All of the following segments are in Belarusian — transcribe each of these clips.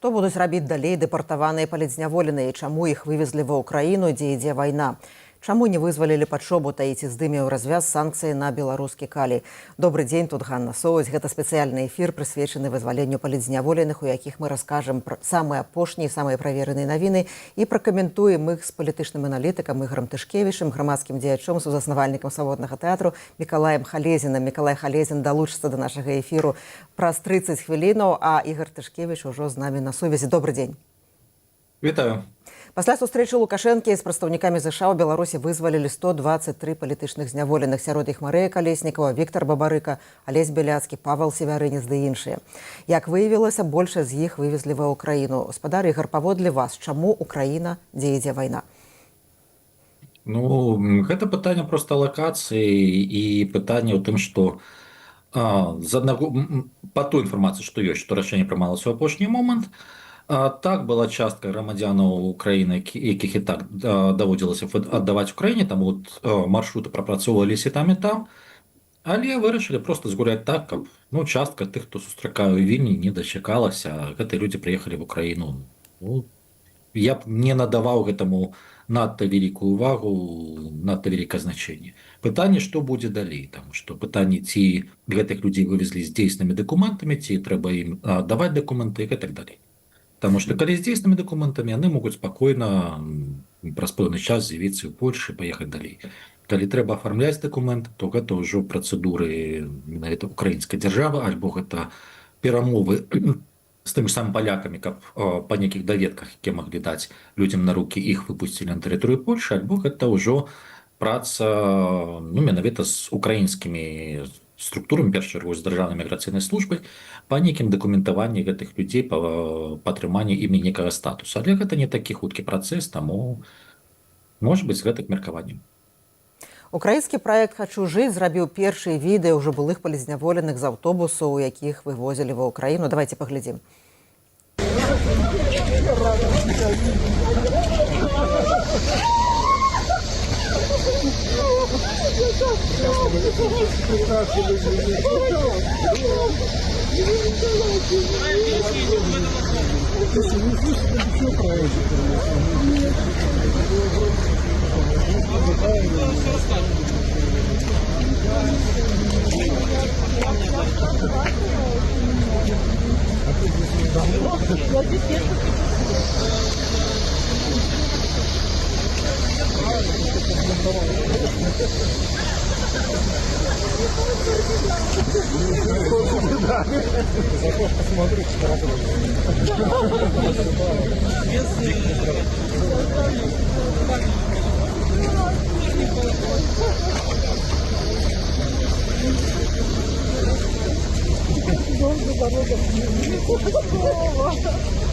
Што будуць рабіць далей дэпартаваныя палітзняволеныя і чаму іх вывезлі ва ўкраіну, дзе ідзе вайна? Чаму не вызвалілі падшобута і ці здыме ў развяз санкцыі на беларускі калій? Добры дзень, тут Ганна Соваць. Гэта спецыяльны эфір, прысвечаны вызваленню палітзняволеных, у якіх мы раскажам пра самыя апошнія, самыя правераныя навіны і пракаментуем іх з палітычным аналітыкам Ігорам Тышкевічам, грамадскім дзеячом, сузаснавальнікам свабоднага тэатру Мікалаем Халезінам. Мікалай Халезін далучыцца да нашага эфіру праз 30 хвілінаў, а Ігор Тышкевіч ужо з намі на сувязі. Добры дзень. Вітаю. Пасля сустрэчы Лукашэнкі з прадстаўнікамі ЗША ў Беларусі вызвалілі 123 палітычных зняволеных. Сярод іх Марыя Калеснікава, Віктар Бабарыка, Алесь Беляцкі, Павел Севярынец ды іншыя. Як выявілася, большасць з іх вывезлі ва ўкраіну. Гаспадар Ігар, паводле вас, чаму Украіна, дзе ідзе вайна? Ну, гэта пытанне проста лакацыі і пытанне ў тым, што з аднаго па той інфармацыі, што ёсць, што рашэнне прымалася ў апошні момант, так была частка грамадзянаў Украіны, якіх і так даводзілася аддаваць Украіне, там от маршруты прапрацоўваліся там і там, але вырашылі проста згуляць так, каб частка тых, хто сустракае ў Вільні, не дачакалася, гэтыя людзі прыехалі в Украіну. Я б не надаваў гэтаму надта вялікую увагу, надта вялікае значэнне. Пытанне, што будзе далей, таму што пытанне, ці гэтых людзей вывезлі з дзейснымі дакументамі, ці трэба ім даваць дакументы і гэтак далей. Таму што калі з дзейснымі дакументамі, яны могуць спакойна праз пэўны час з'явіцца ў Польшы і паехаць далей. Калі трэба афармляць дакумент, то гэта ўжо працэдуры менавіта украінскай дзяржавы, альбо гэта перамовы з тымі самымі палякамі, каб па нейкіх даведках, якія маглі даць людзям на рукі, іх выпусцілі на тэрыторыю Польшы, альбо гэта ўжо праца менавіта з украінскімі структурамі, перш чаргу з дзяржаўнай міграцыйнай службай, па нейкім дакументаванні гэтых людзей па атрыманні імі некага статусу. Але гэта не такі хуткі працэс, таму можа быць з гэтых меркаванняў. Украінскі праект «Хачу жыць» зрабіў першыя відэа ўжо былых палітзняволеных з аўтобусаў, у якіх вывозілі ва ўкраіну. Давайте паглядзім.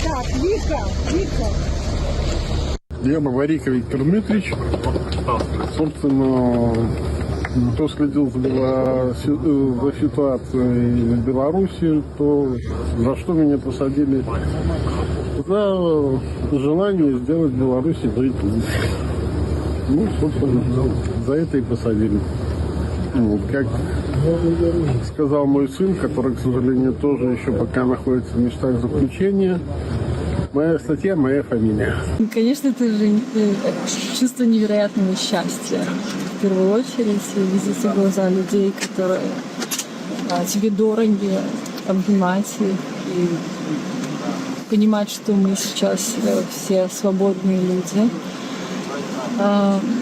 Так, Вика. Я Бабарика Виктор Дмитриевич. Собственно, кто следил за ситуацией в Беларуси, то за что меня посадили? За желание сделать Беларусь жить. Собственно, за это и посадили. Как сказал мой сын, который, к сожалению, тоже еще пока находится в местах заключения, моя статья, моя фамилия. Конечно, это же чувство невероятного счастья. В первую очередь видеть глаза людей, которые тебе дороги, обнимать их и понимать, что мы сейчас все свободные люди.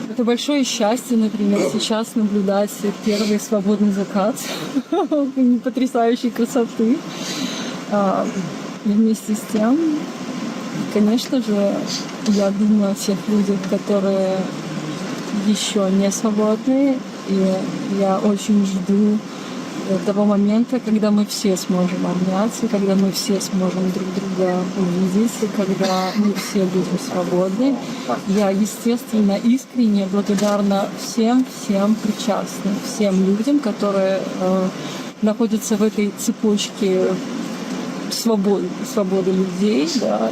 Это большое счастье, например, сейчас наблюдать первый свободный закат потрясающей красоты. И вместе с тем, конечно же, я думаю о тех людях, которые еще не свободны, и я очень жду того момента, когда мы все сможем обняться, когда мы все сможем друг друга увидеть, и когда мы все будем свободны. Я, естественно, искренне благодарна всем причастным, всем людям, которые находятся в этой цепочке свободы людей, да,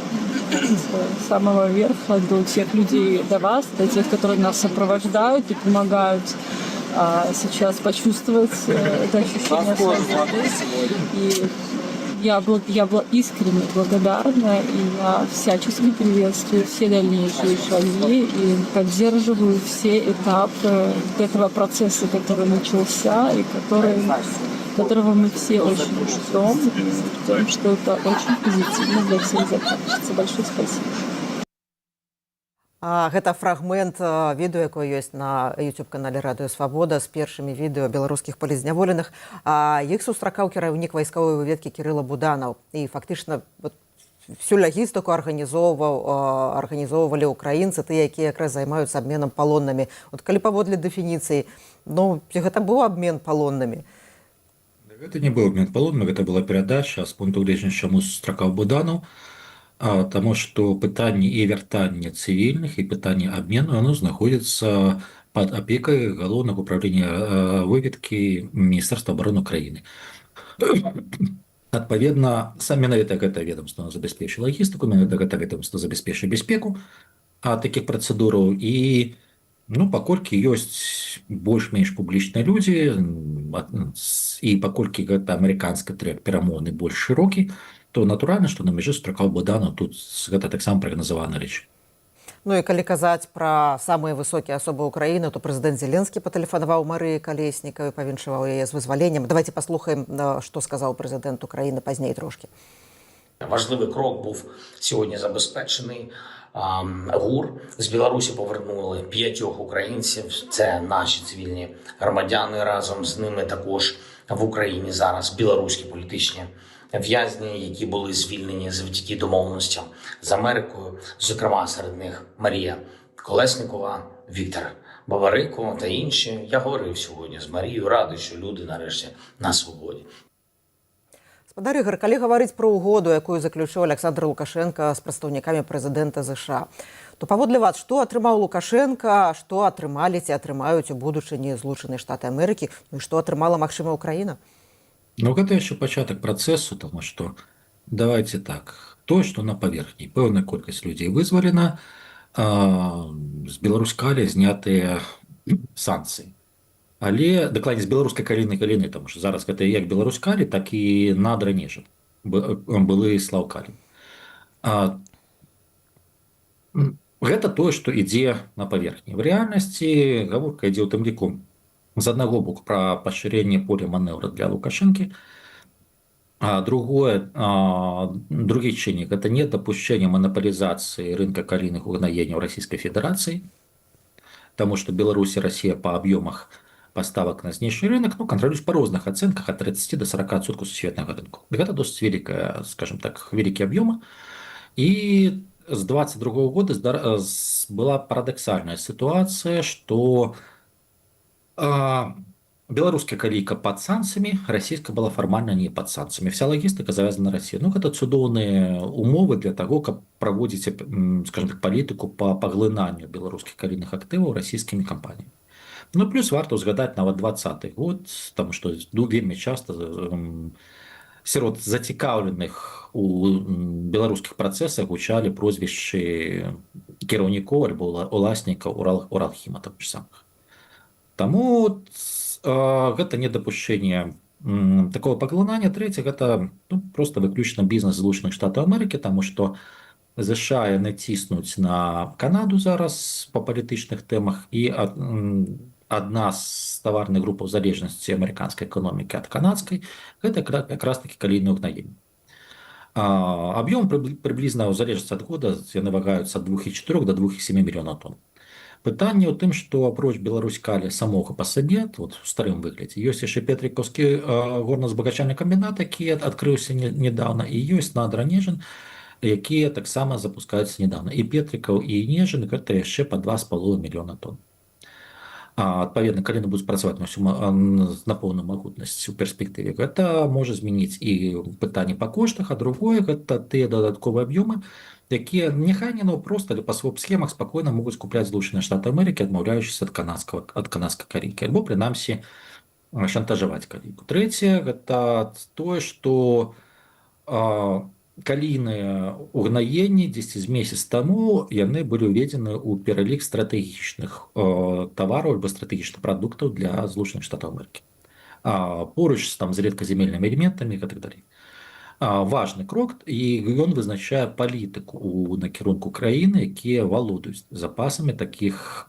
с самого верха до тех людей, до вас, до тех, которые нас сопровождают и помогают сейчас почувствовать это ощущение свободы. И я была искренне благодарна, и я всячески приветствую все дальнейшие шаги и поддерживаю все этапы этого процесса, который начался и которого мы все очень ждем, и ждем, что это очень позитивно для всех закончится. Большое спасибо. Гэта фрагмент відэо, якое ёсць на YouTube-канале Радыё Свабода з першымі відэо беларускіх палізняволеных. Іх сустракаў кіраўнік вайсковай выведкі Кірыла Буданаў. І фактычна всю лагістыку арганізоўвалі ўкраінцы, тыя, якія якраз займаюцца абменам палоннымі. От калі паводле дэфініцыі, гэта быў абмен палоннымі. Гэта не быў абмен палоннымі, гэта была перадача з пункту гледжання, чаму сустракаў Буданаў. Таму што пытанне і вяртання цывільных і пытанне абмену оно знаходзіцца пад апекай галоўнага ўправлення выведкі Міністэрства абароны Украіны. Адпаведна, менавіта гэта ведомства забяспечыла лагістыку, менавіта гэта ведомства забяспечыла бяспеку такіх працэдураў. І паколькі ёсць больш-менш публічныя людзі і паколькі гэта амерыканскі трэк перамоўны больш шырокі, то натуральна, што на мяжы сустракаў Буданаў, тут гэта таксама прагназавана рэч. І калі казаць пра самыя высокія асобы ўкраіны, то прэзідэнт Зеленскі патэлефанаваў Марыі Калеснікавай, павіншаваў яе з вызваленнем. Давайте паслухаем, што сказаў прэзідэнт Украіны пазней трошкі. Важливий крок був сьогодні забезпечений. ГУР з Білорусі повернули 5 українців. Це наші цивільні громадяни. Разом з ними також в Україні зараз білоруські політичні в'язні, які були звільнені завдяки домовленостям з Америкою. Зокрема, серед них Марія Колесникова, Віктор Бабарико та інші. Я говорив сьогодні з Марією, радий, що люди нарешті на свободі. Гаспадар Ігор, калі гаварыць пра ўгоду, якую заключыў Александр Лукашенко з прадстаўнікамі прэзідэнта ЗША, то паводле вас, што атрымаў Лукашенко, што атрымалі ці атрымаюць у будучыні Злучаныя Штаты Амерыкі, і што атрымала, магчыма, Украіна? Гэта яшчэ пачатак працэсу, таму што давайте так, тое, што на паверхні, пэўная колькасць людзей вызвалена, з Беларускалі знятыя санкцыі. Але дакладней з беларускай калійнай галіны, таму што зараз гэта як Беларускалі, так і Надра Нежын, былы Слаўкалі. Гэта тое, што ідзе на паверхні. В рэальнасці гаворка ідзе ў тым ліку з аднаго боку пра пашырэнне поля манэўра для Лукашэнкі, а другі чыннік гэта недапушчэнне манапалізацыі рынка калійных угнаенняў Расійскай Федэрацыі, таму што Беларусь і Расія па аб'ёмах поставак на знешні рынок кантролююць па розных ацэнках ад 30 до 40% сусветнага рынку. Гэта досыць вялікая, скажем так, вялікія аб'ёмы. І з 22 года была парадаксальная сітуацыя, што беларуская калійка пад санкцыямі, расійская была фармальна не пад санкцыямі. Вся лагістыка завязана на Расію. Гэта цудоўныя умовы для таго, каб праводзіць, скажем так, палітыку па паглынанню беларускіх калійных актываў расійскімі кампаніямі. Плюс варта ўзгадаць нават 20-й год, таму што вельмі часта сярод зацікаўленых у беларускіх працэсах гучалі прозвішчы кіраўнікоў альбо уласнікаў Уралхіма тых ж самых. Таму гэта недапушчэнне такого паглынання. Трэцяе, гэта проста выключна бізнес Злучаных Штатаў Амерыкі, таму што ЗША яны ціснуць на Канаду зараз па палітычных тэмах, і адна з таварных групаў залежнасці амерыканскай эканомікі ад канадскай гэта якраз такі калійныя ўгнаенні. Аб'ём прыблізна ў залежнасці ад года яны вагаюцца ад 2,4 до 2,7 мільёнаў тонн. Пытанне ў тым, што апроч Беларусь-Калі самога па сабе, у старым выглядзе, ёсць яшчэ Петрыкаўскі горна-збагачальны камбінат, які адкрыўся недавно, і ёсць Надра Нежын, якія таксама запускаюцца недавно. І Петрыкаў, і Нежын гэта яшчэ па 2,5 мільёна тонн. Адпаведна, калі яны будуць працаваць на поўную магутнасць у перспектыве, гэта можа змяніць і пытанне па коштах, а другое гэта тыя дадатковыя аб'ёмы, якія няхай не проста, але па своп-схемах спакойна могуць купляць Злучаныя Штаты Амерыкі, адмаўляючыся ад канадскай калійкі, альбо прынамсі шантажаваць калійку. Трэцяе гэта тое, што калійныя угнаенні 10 месяц таму яны былі ўведзены ў пералік стратэгічных тавараў альбо стратэгічных прадуктаў для Злучаных Штатаў Амерыкі. Поруч з рэдказямельнымі элементамі і так далей. важны крок, і ён вызначае палітыку ў накірунку краіны, якія валодаюць запасамі такіх,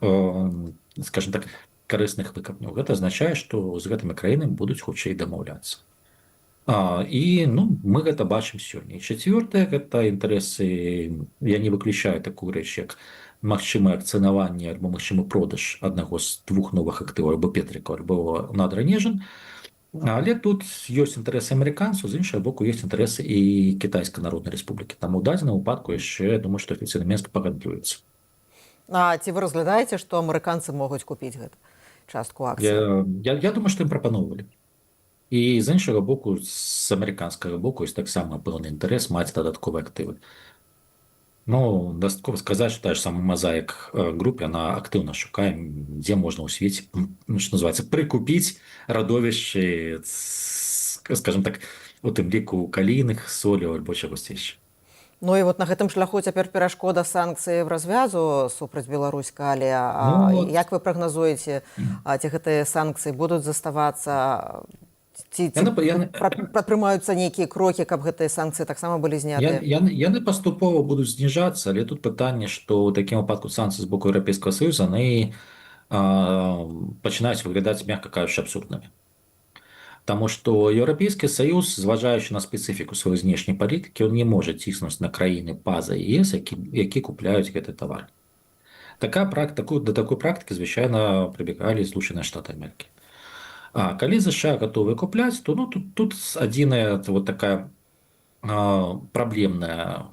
скажем так, карысных выкапняў. Гэта азначае, што з гэтымі краінамі будуць хутчэй дамаўляцца. І мы гэта бачым сёння. І чацвёртае, гэта інтарэсы, я не выключаю такую рэч, як магчымае акцыянаванне альбо магчымы продаж аднаго з двух новых актываў, альбо Петрікаў, альбо Надра Нежин. Але тут ёсць інтарэсы амерыканцаў, з іншага боку ёсць інтарэсы і Кітайскай Народнай Рэспублікі. Таму ў дадзеным выпадку яшчэ, я думаю, што афіцыйна Мінск пагандлюецца. А ці вы разглядаеце, што амерыканцы могуць купіць гэту частку акцый? Я думаю, што ім прапаноўвалі. І з іншага боку, з амерыканскага боку ёсць таксама пэўны інтарэс маць дадатковыя актывы. Дастаткова сказаць, што тая ж сама Мазаік групе, яна актыўна шукае, дзе можна ў свеце, што называецца, прыкупіць радовішчы, скажем так, у тым ліку калійных, солі альбо чагось яшчэ. Ну і вот на гэтым шляху цяпер перашкода санкцыі в развязу супраць Беларусь калі. Як вы прагназуеце, ці гэтыя санкцыі будуць заставацца, ці прадпрымаюцца нейкія крокі, каб гэтыя санкцыі таксама былі знятыя? Яны паступова будуць зніжацца, але тут пытанне, што ў такім выпадку санкцыі з боку Еўрапейскага Саюза яны пачынаюць выглядаць, мякка кажучы, абсурднымі. Таму што Еўрапейскі Саюз, зважаючы на спецыфіку сваёй знешняй палітыкі, ён не можа ціснуць на краіны па-за ЕС, які купляюць гэты тавар. До такой практыкі звычайна прыбегалі Злучаныя Штаты Амерыкі. Калі США гатовы купляць, то тут адзінае такая праблемная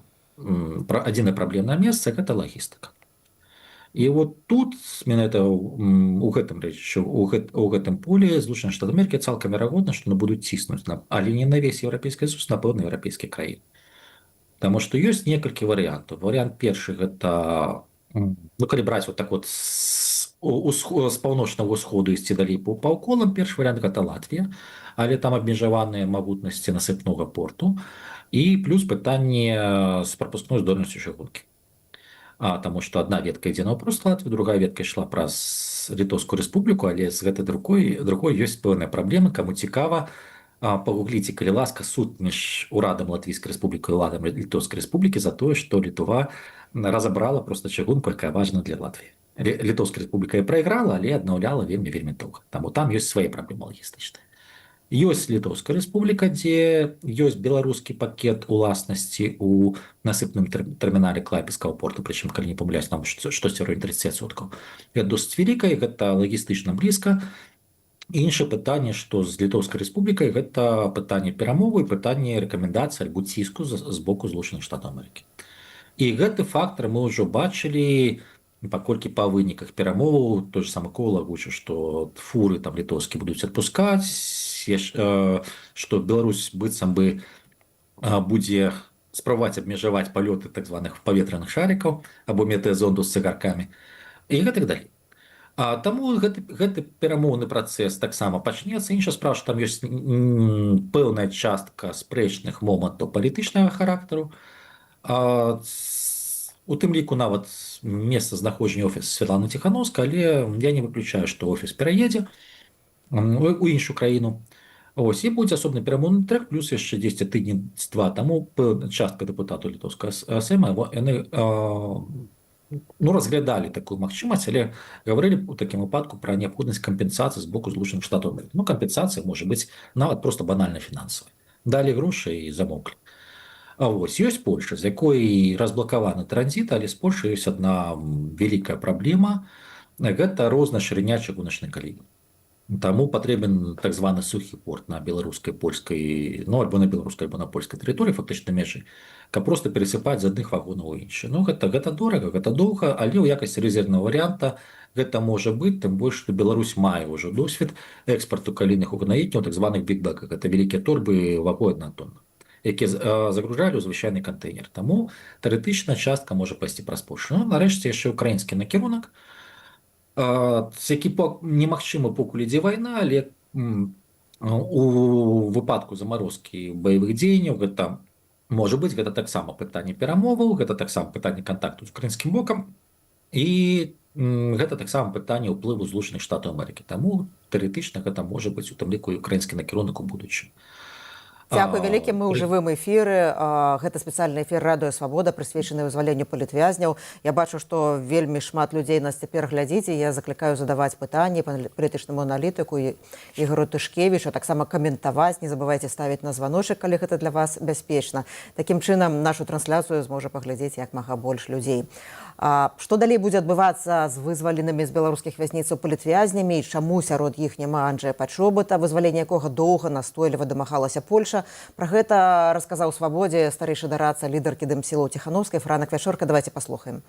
месца, гэта лагістыка. І тут менавіта у гэтым полі Злучаныя Штаты Амерыкі цалкам верагодна, што будуць ціснуць, але не на весь Еўрапейскі Саюз, на пэўныя еўрапейскія краіны. Таму што ёсць некалькі варыянтаў. Варыянт першы гэта, калі браць з паўночнага ўсходу ісці далей паўколам, першы варыянт гэта Латвія, але там абмежаваныя магутнасці насыпнога порту, і плюс пытанне з прапускной здольнасцю чыгункі. Таму што адна ветка ідзе наўпрост Латвію, другая ветка ішла праз Літоўскую Рэспубліку, але з гэтай другой ёсць пэўныя праблемы. Каму цікава, пагугліце, калі ласка, суд між урадам Латвійскай Рэспублікі і урадам Літоўскай Рэспублікі за тое, што Літва разабрала проста чыгунку, якая важна для Латвіі. Літоўская Рэспубліка і прайграла, але аднаўляла вельмі доўга. Таму там ёсць свае праблемы лагістычныя. Ёсць Літоўская Рэспубліка, дзе ёсць беларускі пакет уласнасці ў насыпным тэрмінале Клайпедскага порту, прычым, калі не памыляюсь, там штосьці ў районе 30%. Гэта досыць вялікая, гэта лагістычна блізка. Іншае пытанне, што з Літоўскай Рэспублікай, гэта пытанне перамовы і пытанне рэкамендацый альбо ціску з боку Злучаных Штатаў Амерыкі. І гэты фактар мы ўжо бачылі, паколькі па выніках перамоваў, той же самы Коул агучыў, што фуры там літоўскія будуць адпускаць, што Беларусь быццам бы будзе спрабаваць абмежаваць палёты так званых паветраных шарикаў або метэазонду з цыгаркамі і гэтак далей. Таму гэты перамоўны працэс таксама пачнецца. Іншая справа, што там ёсць пэўная частка спрэчных момантаў палітычнага характару. У тым ліку нават месца знаходжання офіса Святланы Ціхановскай, але я не выключаю, што офіс пераедзе у іншую краіну. І будзе асобны перамоўны трэк, плюс яшчэ 10 тыдні-два таму пэўная частка дэпутатаў літоўскага Сейма яны разглядалі такую магчымасць, але гаварылі ў такім выпадку пра неабходнасць кампенсацыі з боку Злучаных Штатаў Амерыкі. Кампенсацыя можа быць нават проста банальна фінансавай. Далі грошы і замоклі. Ёсць Польша, з якой разблакаваны транзіт, але з Польшай ёсць адна вялікая праблема. Гэта розная шырыня чыгуначнай каліі. Таму патрэбен так званы сухі порт на беларускай, польскай, альбо на беларускай, альбо на польскай тэрыторыі, фактычна межы, каб проста перасыпаць з адных вагонаў у іншыя. Гэта дорага, гэта доўга, але ў якасці рэзервнага варыянта гэта можа быць, тым больш, што Беларусь мае ўжо досвед экспарту калійных угнаетняў, так званых бікбэках. Гэта вялікія торбы вагой 1 тонна, якія загружалі ў звычайны кантэйнер. Таму тэарэтычна частка можа пайсці праз Польшу. Нарэшце яшчэ украінскі накірунак, які немагчыма покуль ідзе вайна, але у выпадку замарозкі баявых дзеянняў гэта можа быць, гэта таксама пытанне перамоваў, гэта таксама пытанне кантакту з украінскім бокам, і гэта таксама пытанне ўплыву Злучаных Штатаў Амерыкі. Таму тэарэтычна гэта можа быць у тым ліку і украінскі накірунак у будучым. Дзякуй вялікі, мы ў жывым эфіры. Гэта спецыяльны эфір радыё Свабода, прысвечаны вызваленню палітвязняў. Я бачу, што вельмі шмат людзей нас цяпер глядзіць, і я заклікаю задаваць пытанні палітычнаму аналітыку Ігору Тышкевічу, таксама каментаваць, не забывайце ставіць на званочак, калі гэта для вас бяспечна. Такім чынам нашу трансляцыю зможа паглядзець як мага больш людзей. Што далей будзе адбывацца з вызваленымі з беларускіх вязніцаў палітвязнямі і чаму сярод іх няма Анджэя Пачобута, вызвалення якога доўга настойліва дамагалася Польша? Пра гэта расказаў Свабодзе старэйшы дарадца лідаркі дэмсілаў Ціхановскай Франак Вячорка. Давайте паслухаем.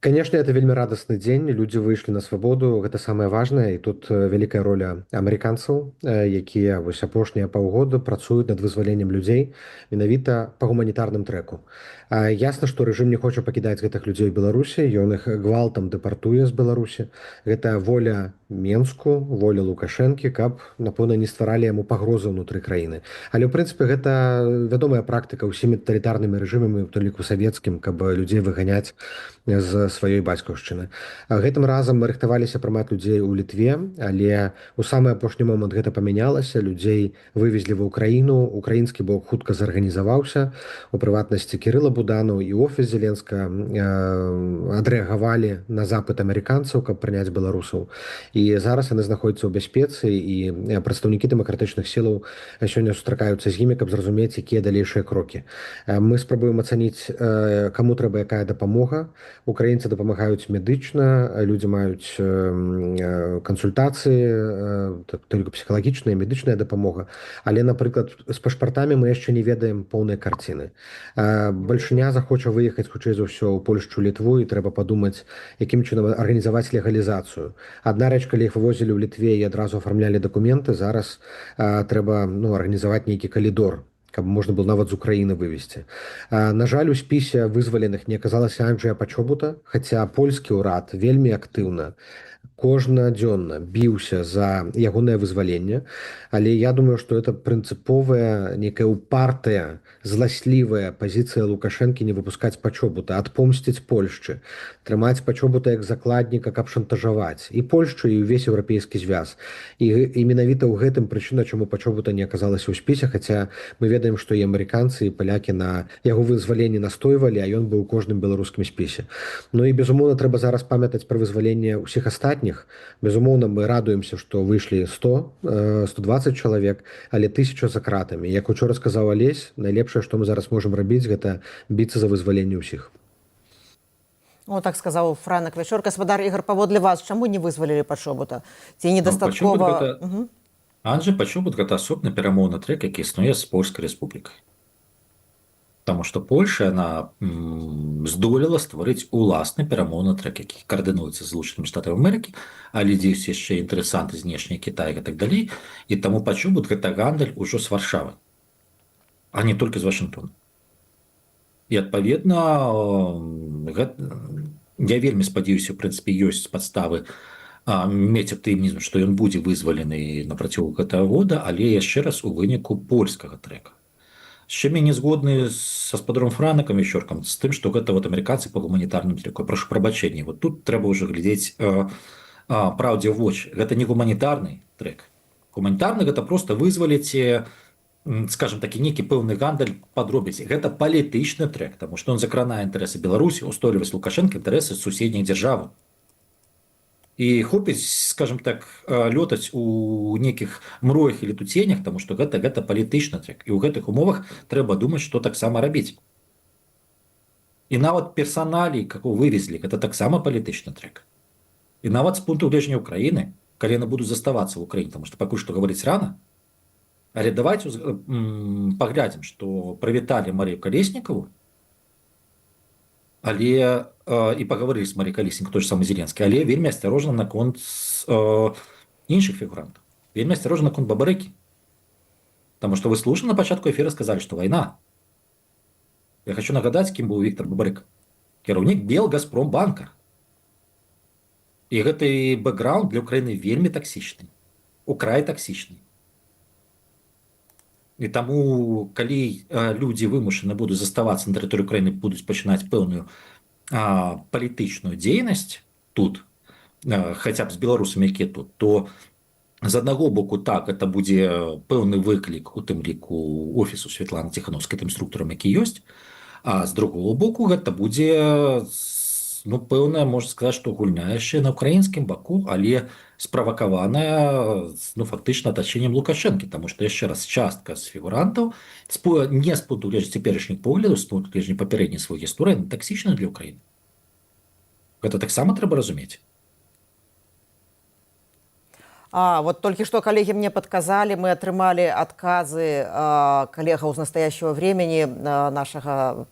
Конечно, это вельмі радасны дзень. Людзі выйшлі на свабоду, гэта самае важнае. І тут вялікая роля амерыканцаў, якія вось апошнія паўгода працуюць над вызваленнем людзей менавіта па гуманітарным трэку. Ясна, што рэжым не хоча пакідаць гэтых людзей у Беларусі, ён іх гвалтам дэпартуе з Беларусі. Гэта воля Менску, воля Лукашэнкі, каб, напэўна, не стваралі яму пагрозы ўнутры краіны. Але, ў прынцыпе, гэта вядомая практыка ўсімі таталітарнымі рэжымамі, у тым ліку савецкім, каб людзей выганяць з сваёй бацькаўшчыны. Гэтым разам мы рыхтаваліся прымаць людзей у Літве, але ў самы апошні момант гэта памянялася. Людзей вывезлі ва ўкраіну, украінскі бок хутка зарганізаваўся. У прыватнасці Кірыла Буданаў і офіс Зеленска адрэагавалі на запыт амерыканцаў, каб прыняць беларусаў. І зараз яны знаходзяцца ў бяспецы, і прадстаўнікі дэмакратычных сілаў сёння сустракаюцца з імі, каб зразумець, якія далейшыя крокі. Мы спрабуем ацаніць, каму трэба якая дапамога. Украінцы дапамагаюць медычна, людзі маюць кансультацыі, толькі псіхалагічная, медычная дапамога. Але, напрыклад, з пашпартамі мы яшчэ не ведаем поўнай карціны. Бальшыня захоча выехаць хутчэй за ўсё ў Польшчу, Літву, і трэба падумаць, якім чынам арганізаваць легалізацыю. Адна рэч, калі іх вывозілі ў Літве і адразу афармлялі дакументы, зараз трэба арганізаваць нейкі калідор, каб можна было нават з Украіны вывезці. На жаль, у спісе вызваленых не аказалася Анджэя Пачобута, хаця польскі ўрад вельмі актыўна кожнадзённа біўся за ягонае вызваленне, але я думаю, што это прынцыповая, некая упартая, зласлівая пазіцыя Лукашэнкі не выпускаць Пачобута, адпомсціць Польшчы, трымаць Пачобута як закладніка, каб шантажаваць і Польшчу, і ўвесь еўрапейскі звяз. І менавіта ў гэтым прычына, чаму Пачобута не аказалася ў спісе, хаця мы ведаем, што і амерыканцы, і палякі на яго вызваленне настойвалі, а ён быў у кожным беларускім спісе. Ну і, безумоўна, трэба зараз памятаць пра вызваленне ўсіх астатніх. Безумоўна, мы радуемся, што выйшлі 100-120 чалавек, але 1000 за кратамі. Як учора сказаў Алесь, найлепшае, што мы зараз можам рабіць, гэта біцца за вызваленне ўсіх. О, так сказаў Франак Вячорка. Спадар Ігор, паводле вас, чаму не вызвалілі Пачобута? Ці недастаткова... Анджэй Пачобут гэта асобны перамоўны трэк, які існуе з Польскай рэспублікай. Таму што Польша, яна здолела стварыць уласны перамоўны трэк, які каардынуецца з Злучанымі Штатамі Амерыкі, але ёсць яшчэ інтарэсанты знешнія Кітай і так далей, і таму Пачобут гэта гандаль ужо з Варшавы, а не толькі з Вашынгтона. І адпаведна, я вельмі спадзяюся, у прынцыпе, ёсць падставы мець аптымізм, што ён будзе вызвалены на працягу гэтага года, але яшчэ раз у выніку польскага трэка. З чым я не згодны са спадаром Франакам Вячоркам, з тым, што гэта амерыканцы па гуманітарным трэку. Прашу прабачэння. Тут трэба ўжо глядзець праўдзе ў вочы. Гэта не гуманітарны трэк. Гуманітарны гэта проста вызваліць, скажем так, нейкі пэўны гандаль падробіць. Гэта палітычны трэк, таму што ён закранае інтарэсы Беларусі, устойлівасць Лукашэнка, інтарэсы суседняй дзяржавы. І хопіць, скажем так, лётаць у нейкіх мроях і летуценнях, таму што гэта палітычны трэк. І ў гэтых умовах трэба думаць, што таксама рабіць. І нават персаналій, каго вывезлі, гэта таксама палітычны трэк. І нават з пункту гледжання Украіны, калі яны будуць заставацца ў Украіне, таму што пакуль што гаварыць рана, але давайте паглядзім, што прывіталі Марыю Калеснікаву, але і паговорылі з Марыяй Калеснікавай, той же самы Зеленскі, але вельмі асцярожна наконт іншых фігурантаў. Вельмі асцярожна наконт Бабарыкі. Таму што вы слушна на пачатку эфіра сказалі, што вайна. Я хочу нагадаць, кім быў Віктор Бабарыка. Кіраўнік Белгазпромбанка. І гэты бэкграунд для Украіны вельмі таксічны. Украй таксічны. І таму, калі людзі вымушаны будуць заставацца на тэрыторыі Украіны, будуць пачынаць пэўную палітычную дзейнасць тут, хаця б з беларусамі, якія тут, то З аднаго боку, так, это будзе пэўны выклік, у тым ліку офісу Святланы Ціхановскай, тым структурам, які ёсць, а з другого боку гэта будзе, ну, пэўная, можна сказаць, што гульня яшчэ на ўкраінскім баку, але справакаваная, ну, фактычна атачэннем Лукашэнкі, таму што, яшчэ раз, частка з фігурантаў не з пункту гледжання цяперашніх поглядаў, з пункту гледжання папярэдняй сваёй гісторыі, таксічна для Ўкраіны. Гэта таксама трэба разумець. Вот только что коллеги мне подказали, мы отрымали отказы коллегов из настоящего времени нашего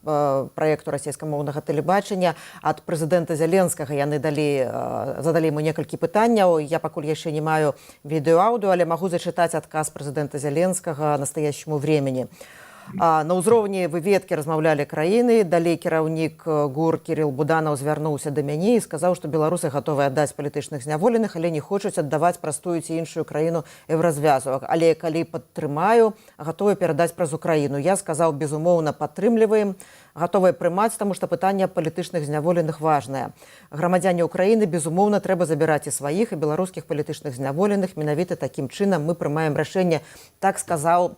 проекту российскомовного телебачення от президента Зеленского. Яны задали ему несколько пытанняў. Я пакуль яшчэ не маю відео-аўдыо, але могу зачитать отказ президента Зеленского настоящему времени. На ўзроўні выведкі размаўлялі краіны, далей кіраўнік ГУР Кірыл Буданаў звярнуўся да мяне і сказаў, што беларусы гатовы аддаць палітычных зняволеных, але не хочуць аддаваць простую ці іншую краіну еўразвязавак. Але калі падтрымаю, гатовы перадаць праз Украіну. Я сказаў, безумоўна, падтрымліваем, гатовыя прымаць, таму што пытанне палітычных зняволеных важнае. Грамадзяне Украіны, безумоўна, трэба забіраць і сваіх, і беларускіх палітычных зняволеных. Менавіта такім чынам мы прымаем рашэнне, так сказаў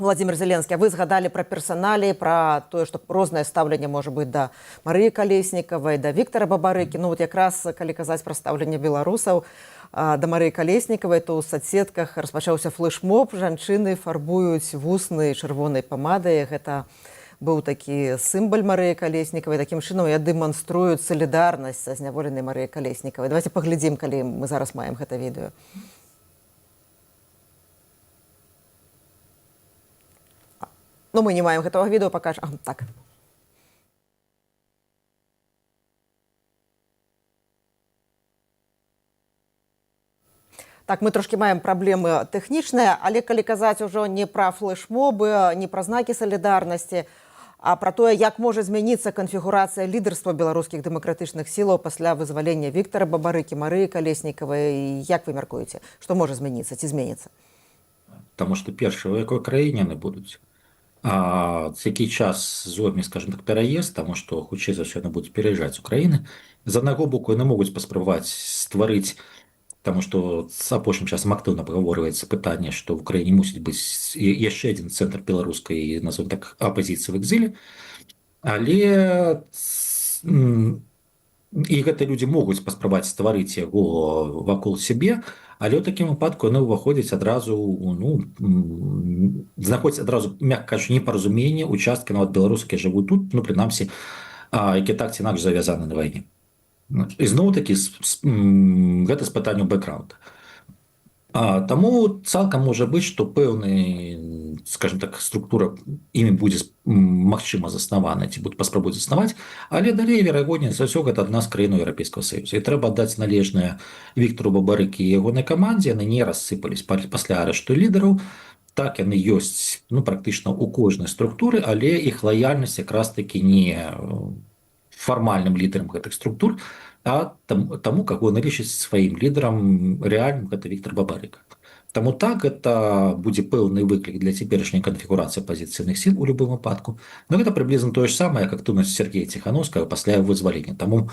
Владимир Зеленский. Вы згадали про персоналі, про тое, што рознае стаўленне можа быць да Марыі Калеснікавай, да Віктара Бабарыкі. Ну вот якраз калі казаць пра стаўленне беларусаў да Марыі Калеснікавай, то ў соцсетках распачаўся флэшмоб, жанчыны фарбуюць вусны чырвонай памадай. Гэта быў такі сімвал Марыі Калеснікавай. Такім чынам я дэманструюць салідарнасць са зняволенай Марыі Калеснікавай. Давайте паглядзім, калі мы зараз маем гэта відэо. Но мы не маем гэтага відэо, пакажам. Так. Так, мы трошки маем праблемы тэхнічныя, але калі казаць ужо не пра флэшмобы, не пра знакі салідарнасці, а пра тое, як можа змяніцца канфігурацыя лідарства беларускіх дэмакратычных сілаў пасля вызвалення Віктара Бабарыкі, Марыі Калеснікавай. Як вы мяркуеце, што можа змяніцца ці зменіцца? Таму што першае, у якой краіне яны будуць. Які час зойме, скажем так, пераезд, таму што хутчэй за ўсё яны будуць пераязджаць з Украіны. З аднаго боку, яны могуць паспрабаваць стварыць, таму што з апошнім часам актыўна прагаворваецца пытанне, што ў Украіне мусіць быць яшчэ адзін цэнтр беларускай, назовем так, апазіцыі в экзіле, але і гэтыя людзі могуць паспрабаваць стварыць яго вакол сябе, але ў такім выпадку яны ўваходзяць адразу, ну, знаходзяць адразу, мякка кажучы, непаразуменне ў часткі нават беларусаў, якія жывуць тут, ну, прынамсі, якія так ці інакш завязаны на вайне. І зноў-такі гэта з пытанню бэкграунда. Таму цалкам можа быць, што пэўны, скажем так, структура імі будзе магчыма заснавана, ці будуць паспрабуюць заснаваць, але далей, верагодней за ўсё, гэта адна з краін Еўрапейскага Саюза. І трэба аддаць належнае Віктару Бабарыкі і ягонай камандзе, яны не рассыпались пасля арышту лідараў, так яны ёсць, ну, практычна ў кожнай структуры, але іх лаяльнасць якраз-такі не фармальным лідарам гэтых структур, а таму, каго яны лічаць сваім лідарам рэальным, гэта Віктар Бабарыка. Таму так, гэта будзе пэўны выклік для цяперашняй канфігурацыі апазіцыйных сіл у любым выпадку. Но гэта прыблізна тое ж самае, як актыўнасць Сергея Ціхановскага пасля вызвалення. Таму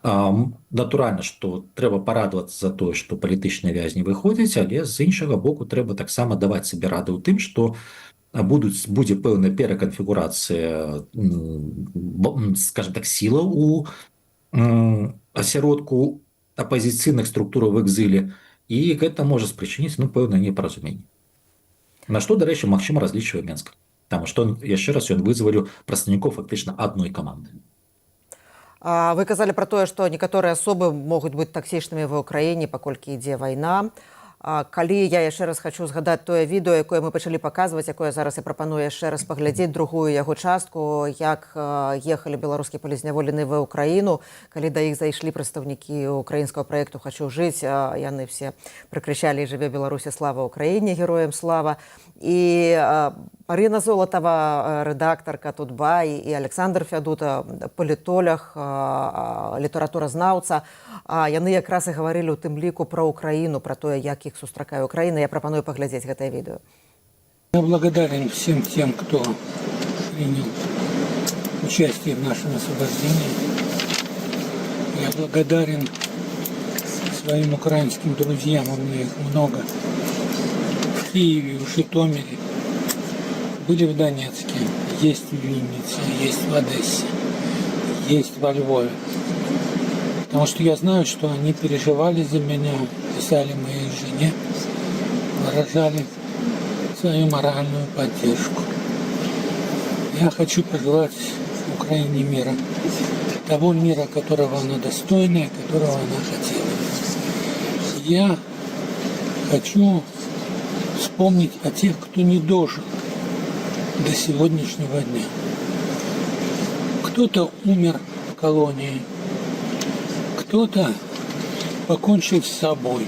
натуральна, што трэба парадавацца за тое, што палітычныя вязні выходзяць, але з іншага боку трэба таксама даваць сабе рады ў тым, што будзе пэўная пераканфігурацыя, скажем так, сілаў у асяродку апазіцыйных структураў в экзіле, і гэта можа спрычыніць, ну, пэўнае непаразуменне. На што, дарэчы, магчыма, разлічвае Менск. Таму што, яшчэ раз, ён вызваліў прадстаўнікоў фактычна адной каманды. Вы казалі пра тое, што некаторыя асобы могуць быць таксічнымі ва ўкраіне, паколькі ідзе вайна. Калі я яшчэ раз хочу згадаць тое відэо, якое мы пачалі паказваць, якое зараз я прапаную яшчэ раз паглядзець, другую яго частку, як ехалі беларускія палізняволеныя ва ўкраіну, калі да іх зайшлі прадстаўнікі украінскага праекту «Хочу жыць», яны все прыкрычалі «Жыве Беларусі, слава Украіне, героям слава». І Марина Золотова, рэдактарка Тутба, і Александр Фядута, палітолог, літаратуразнаўца, яны якраз і гаварылі ў тым ліку пра Украіну, пра тое, як іх сустракае Украіна. Я прапаную паглядзець гэтае відэо. Я благодарен всем тем, кто принял участие в нашем освобождении. Я благодарен своим украинским друзьям, у меня их много, в Киеве, в Житомире, были в Донецке, есть в Виннице, есть в Одессе, есть во Львове. Потому что я знаю, что они переживали за меня, писали моей жене, выражали свою моральную поддержку. Я хочу пожелать Украине мира. Того мира, которого она достойна и которого она хотела. Я хочу вспомнить о тех, кто не дожил до сегодняшнего дня. Кто-то умер в колонии, кто-то покончил с собой,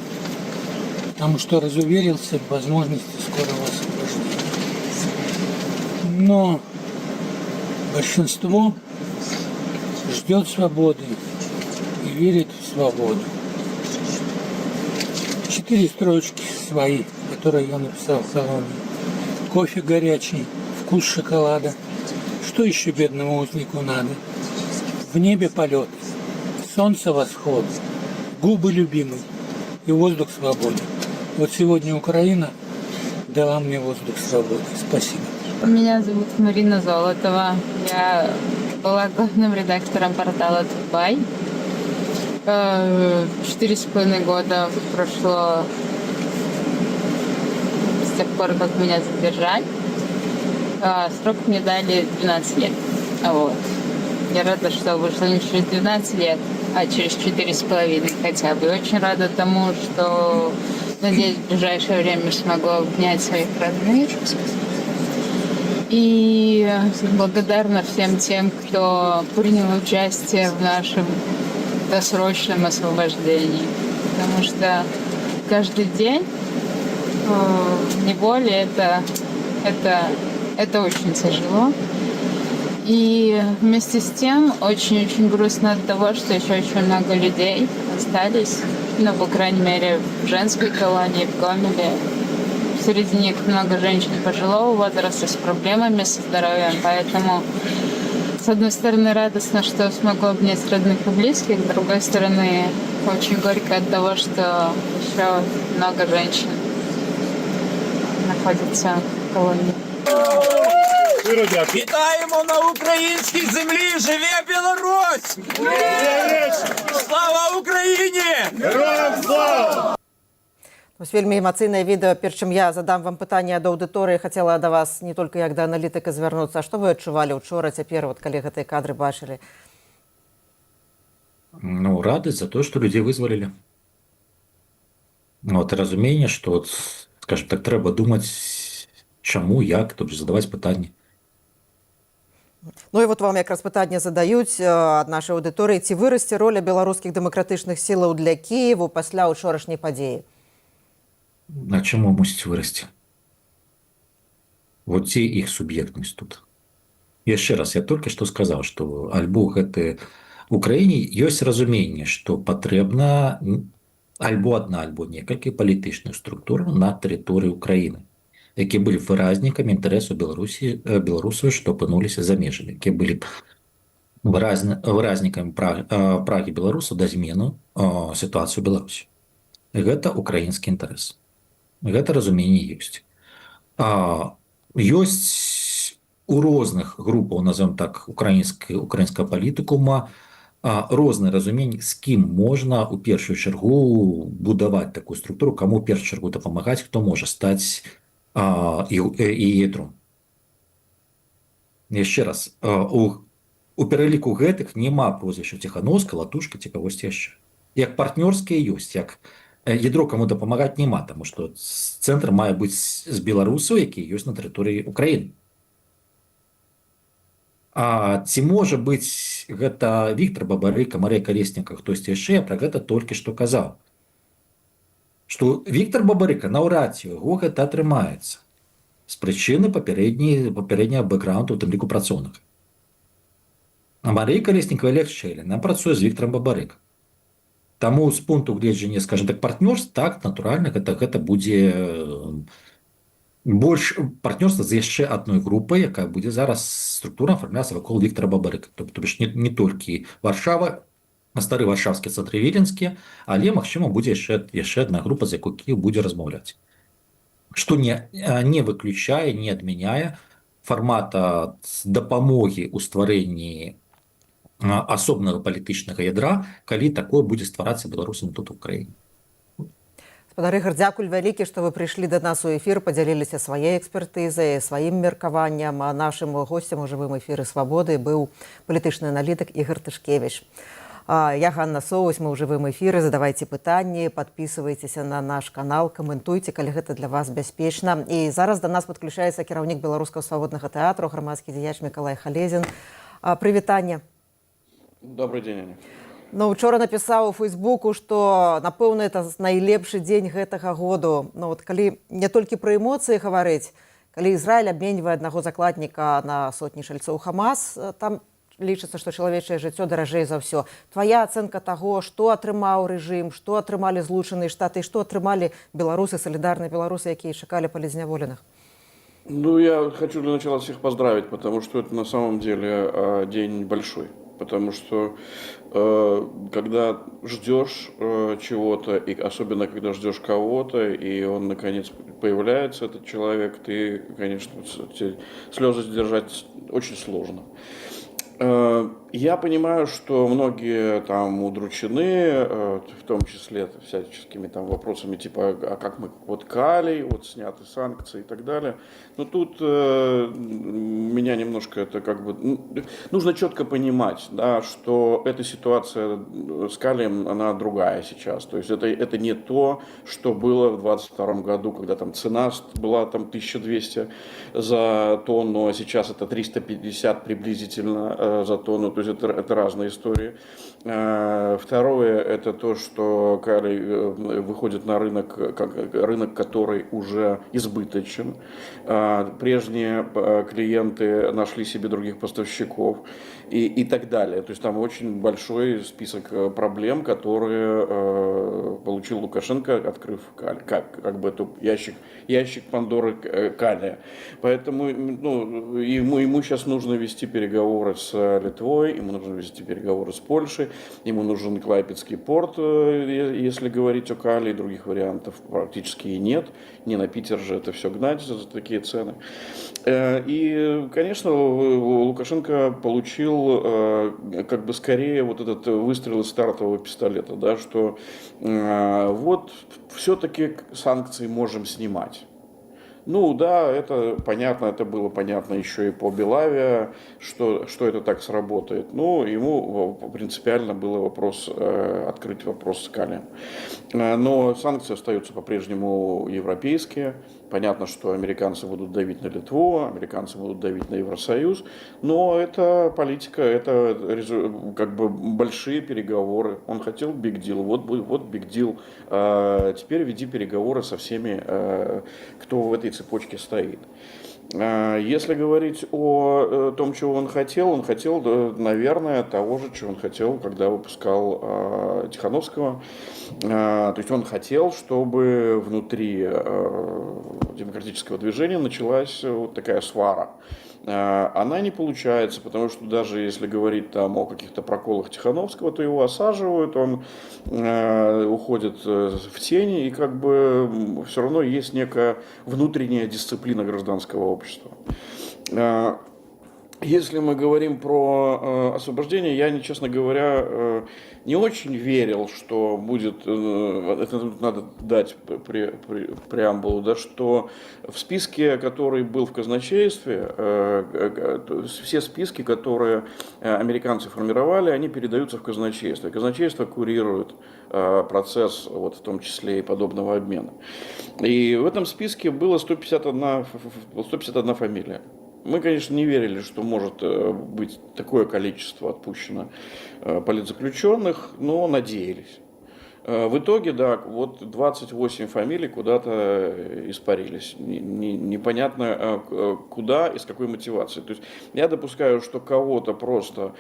потому что разуверился в возможности скорого освобождения. Но большинство ждет свободы и верит в свободу. 4 строчки свои, которые я написал в салоне. Кофе горячий, вкус шоколада. Что еще бедному узнику надо? В небе полет, солнце восход, губы любимой и воздух свободы. Вот сегодня Украина дала мне воздух свободы. Спасибо. Меня зовут Марина Золотова. Я была главным редактором портала Дубай. 4,5 года прошло с тех пор, как меня задержали. Срок мне дали 12 лет. Вот. Я рада, что вышла не через 12 лет, а через 4,5 хотя бы. И очень рада тому, что, надеюсь, в ближайшее время смогу обнять своих родных. И благодарна всем тем, кто принял участие в нашем досрочном освобождении. Потому что каждый день в неволе это очень тяжело. И вместе с тем очень-очень грустно от того, что еще очень много людей остались, ну, по крайней мере, в женской колонии, в Гомеле. Среди них много женщин пожилого возраста с проблемами со здоровьем, поэтому, с одной стороны, радостно, что смогу обнять родных и близких, с другой стороны, очень горько от того, что еще много женщин находятся в колонии. Вітаємо на українській землі! Живе Білорусь! Слава Україні! Героям слава! Ось вельмі эмацыйнае відэа. Перш чым я задам вам пытанне ад аўдыторыі, хацела да вас не толькі як да аналітыка звярнуцца. А што вы адчувалі учора, цяпер, вот, калі гэтыя кадры бачылі? Ну, радость за то, что людей вызволили. Вот, и разумение, что, вот, скажем так, треба думать, чаму, як, тобто задаваць пытанні. Ну і вот вам якраз пытанне задаюць ад нашай аўдыторыі. Ці вырасце роля беларускіх дэмакратычных сілаў для Кіеву пасля ўчорашняй падзеі? А чему мусить вырасти? Вот те их субъектность тут. Еще раз, я только что сказал, что альбо гэта в Украине есть разумение, что потребна альбо одна, альбо некалькі палітычных структур на территории Украины, які были выразнікамі інтарэсу беларусаў, што апынуліся за межамі, які былі выразнікамі прагі беларусаў да змену сітуацыі ў Беларусі. Гэта украінскі інтарэс. Гэта разуменне ёсць. Ёсць у розных групаў, назовем так, украінскага палітыкума розныя разуменні, з кім можна у першую чаргу будаваць такую структуру, каму ў першую чаргу дапамагаць, хто можа стаць ядром. Яшчэ раз, у пераліку гэтых няма прозвішча Ціхановскай, Латушка ці кагосьці яшчэ. Як партнёрскія ёсць, як ядро каму дапамагаць няма, таму што цэнтр мае быць з беларусаў, якія ёсць на тэрыторыі Украіны. А ці можа быць гэта Віктор Бабарыка, Марыя Калеснікова, хтосьці яшчэ, я пра гэта толькі што казаў. Што Віктор Бабарыка наўрад ці яго гэта атрымаецца з прычыны папярэдняга бэкграунду, у тым ліку працоўнага. А Марыя Калеснікова легчэй, яна працуе з Вікторам Бабарыка. Таму з пункту гледжання, скажем так, партнёрств, так, натуральна, гэта будзе больш партнёрства з яшчэ адной групай, якая будзе зараз структура афармляцца вакол Віктора Бабарыка. Тобто не толькі Варшава стары варшаўскі цэнтры віленскі, але магчыма будзе яшчэ адна група, з якой будзе размаўляць, што не выключае, не адмяняе фармата дапамогі ў стварэнні асобнага палітычнага ядра, калі такое будзе стварацца беларусам тут у краіне. Гаспадар Ігар, дзякуй вялікі, што вы прыйшлі да нас у эфір, падзяліліся сваёй экспертызай, сваім меркаваннем. А нашым госцем у жывым эфіры «Свабоды» быў палітычны аналітык Ігар Тышкевіч. Я Ганна Соусь, мы ў жывым эфіры. Задавайце пытанні, падпісвайцеся на наш канал, каментуйце, калі гэта для вас бяспечна. І зараз да нас падключаецца кіраўнік беларускага свабоднага тэатру, грамадскі дзеяч Мікалай Халезін. Прывітанне. Добрый день, Аня. Ну, учора напісаў у Фейсбуку, што, напэўна, это найлепшы дзень гэтага году. Ну, от, калі не толькі пра эмоцыі гаварыць, калі Ізраіль абменьвае аднаго закладніка на сотні шальцоў Хамас, там лічыцца, што чалавечае жыццё даражэй за ўсё. Твая ацэнка таго, што атрымаў рэжым, што атрымалі Злучаныя Штаты, што атрымалі беларусы, салідарныя беларусы, якія чакалі палізняволеных? Ну, я хочу для начала всех поздравить, потому что это на самом деле день большой. Потому что когда ждешь чего-то, и особенно когда ждешь кого-то, и он наконец появляется, этот человек, ты, конечно, слезы сдержать очень сложно. Я понимаю, что многие там удручены, в том числе всяческими там вопросами типа, а как мы, вот Калий, вот сняты санкции и так далее. Но тут меня немножко это как бы... нужно четко понимать, да, что эта ситуация с Калием, она другая сейчас. То есть это не то, что было в 2022 году, когда там цена была там 1200 за тонну, а сейчас это 350 приблизительно за тонну. То есть это разные истории. Второе, это то, что Калий выходит на рынок, рынок, который уже избыточен. Прежние клиенты нашли себе других поставщиков и так далее. То есть там очень большой список проблем, которые получил Лукашенко, открыв как бы эту ящик Пандоры Калия. Поэтому ему сейчас нужно вести переговоры с Литвой, ему нужно вести переговоры с Польшей, ему нужен Клайпедский порт, если говорить о Калии, других вариантов практически и нет. Не на Питер же это все гнать за такие цены. И, конечно, Лукашенко получил как бы скорее вот этот выстрел из стартового пистолета, да, что вот все-таки санкции можем снимать. Ну да, это понятно, это было понятно еще и по Белаве, что это так сработает. Ну, ему принципиально было открыть вопрос с Калием. Но санкции остаются по-прежнему европейские. Понятно, что американцы будут давить на Литву, американцы будут давить на Евросоюз, но это политика, это как бы большие переговоры. Он хотел big deal, вот big deal. Теперь веди переговоры со всеми, кто в этой цепочке стоит. Если говорить о том, чего он хотел, наверное, того же, чего он хотел, когда выпускал Тихановского. То есть он хотел, чтобы внутри демократического движения началась вот такая свара. Она не получается, потому что даже если говорить там о каких-то проколах Тихановского, то его осаживают, он уходит в тени, и как бы все равно есть некая внутренняя дисциплина гражданского общества. Если мы говорим про освобождение, я, честно говоря, не очень верил, что будет, это надо дать преамбулу, да, что в списке, который был в казначействе, все списки, которые американцы формировали, они передаются в казначейство. Казначейство курирует процесс, вот, в том числе и подобного обмена. И в этом списке было 151 фамилия. Мы, конечно, не верили, что может быть такое количество отпущено политзаключенных, но надеялись. В итоге, да, вот 28 фамилий куда-то испарились. Непонятно куда и с какой мотивацией. То есть я допускаю, что кого-то просто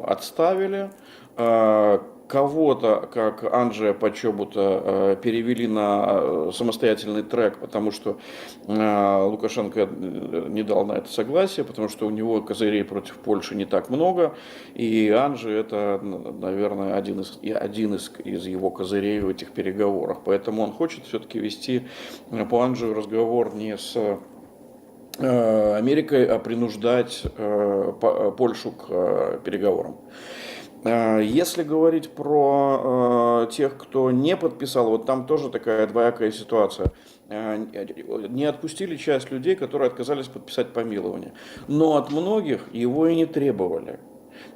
отставили, Кого-то, как Анджея Почобута, перевели на самостоятельный трек, потому что Лукашенко не дал на это согласие, потому что у него козырей против Польши не так много, и Анджей это, наверное, один из его козырей в этих переговорах. Поэтому он хочет все-таки вести по Анджею разговор не с Америкой, а принуждать Польшу к переговорам. Если говорить про тех, кто не подписал, вот там тоже такая двоякая ситуация. Не отпустили часть людей, которые отказались подписать помилование. Но от многих его и не требовали.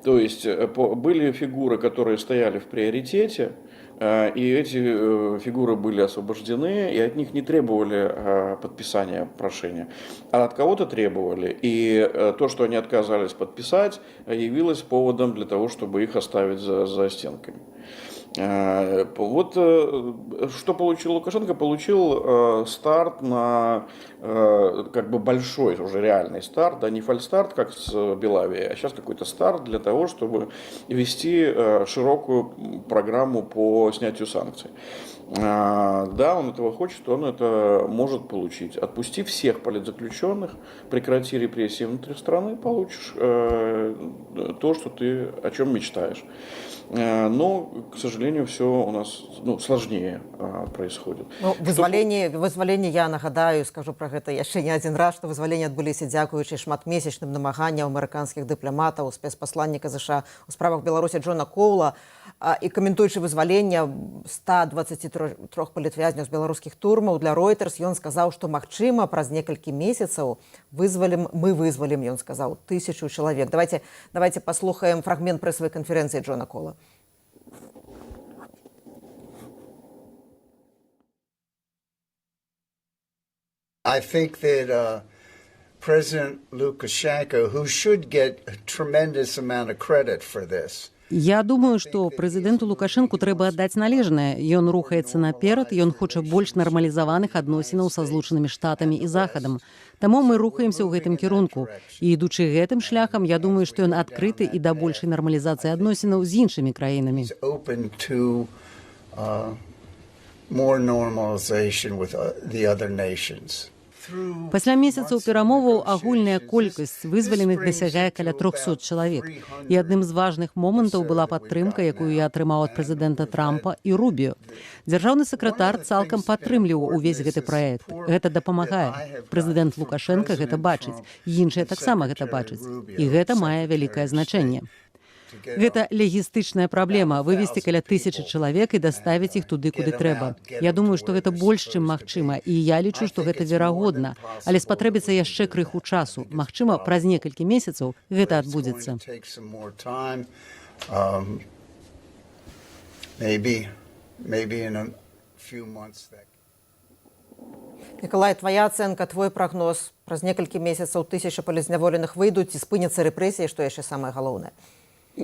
То есть были фигуры, которые стояли в приоритете, и эти фигуры были освобождены, и от них не требовали подписания прошения, а от кого-то требовали. И то, что они отказались подписать, явилось поводом для того, чтобы их оставить за стенками. Вот что получил Лукашенко? Получил старт на как бы большой, уже реальный старт, да, не фальстарт, как с Белавией, а сейчас какой-то старт для того, чтобы вести широкую программу по снятию санкций. Да, он этого хочет, он это может получить. Отпусти всех политзаключенных, прекрати репрессии внутри страны, получишь то, что ты о чем мечтаешь. Но, к сожалению, все у нас сложнее происходит. Ну, вызваленне я нагадаю, скажу про гэта яшчэ не один раз, што вызваленні адбыліся дзякуючы шматмесячным намаганням амерыканскіх дыпламатаў, спецпасланніка ЗША ў справах Беларусі Джона Коула, і каментуючы вызваленне 123 палітвязняў з беларускіх турмаў для Reuters, ён сказаў, што магчыма праз некалькі месяцаў мы вызвалім, ён сказаў, 1000 чалавек. Давайте паслухаем фрагмент прэсавай канферэнцыі Джона Коула. I think that President Lukashenko, who should get a tremendous amount of credit for this, Я думаю, што прэзідэнту Лукашэнку трэба аддаць належнае. Ён рухаецца наперад, ён хоча больш нармалізаваных адносінаў са Злучанымі Штатамі і Захадам. Таму мы рухаемся ў гэтым кірунку. І ідучы гэтым шляхам, я думаю, што ён адкрыты і да большай нармалізацыі адносінаў з іншымі краінамі. Пасля месяцаў перамоваў агульная колькасць вызваленых дасягае каля 300 чалавек. І адным з важных момантаў была падтрымка, якую я атрымаў ад прэзідэнта Трампа і Рубіо. Дзяржаўны сакратар цалкам падтрымліваў увесь гэты праект. Гэта дапамагае. Прэзідэнт Лукашенка гэта бачыць. Іншыя таксама гэта бачаць. І гэта мае вялікае значэнне. Гэта лагістычная праблема – вывезці каля 1000 чалавек і даставіць іх туды, куды трэба. Я думаю, што гэта больш, чым магчыма, і я лічу, што гэта верагодна. Але спатрэбіцца яшчэ крыху часу. Магчыма, праз некалькі месяцаў гэта адбудзецца. Мікалай, твоя ацэнка, твой прагноз. Праз некалькі месяцаў 1000 палізняволеных выйдуць і спыняцца рэпрэсіі, што яшчэ самае галоўнае.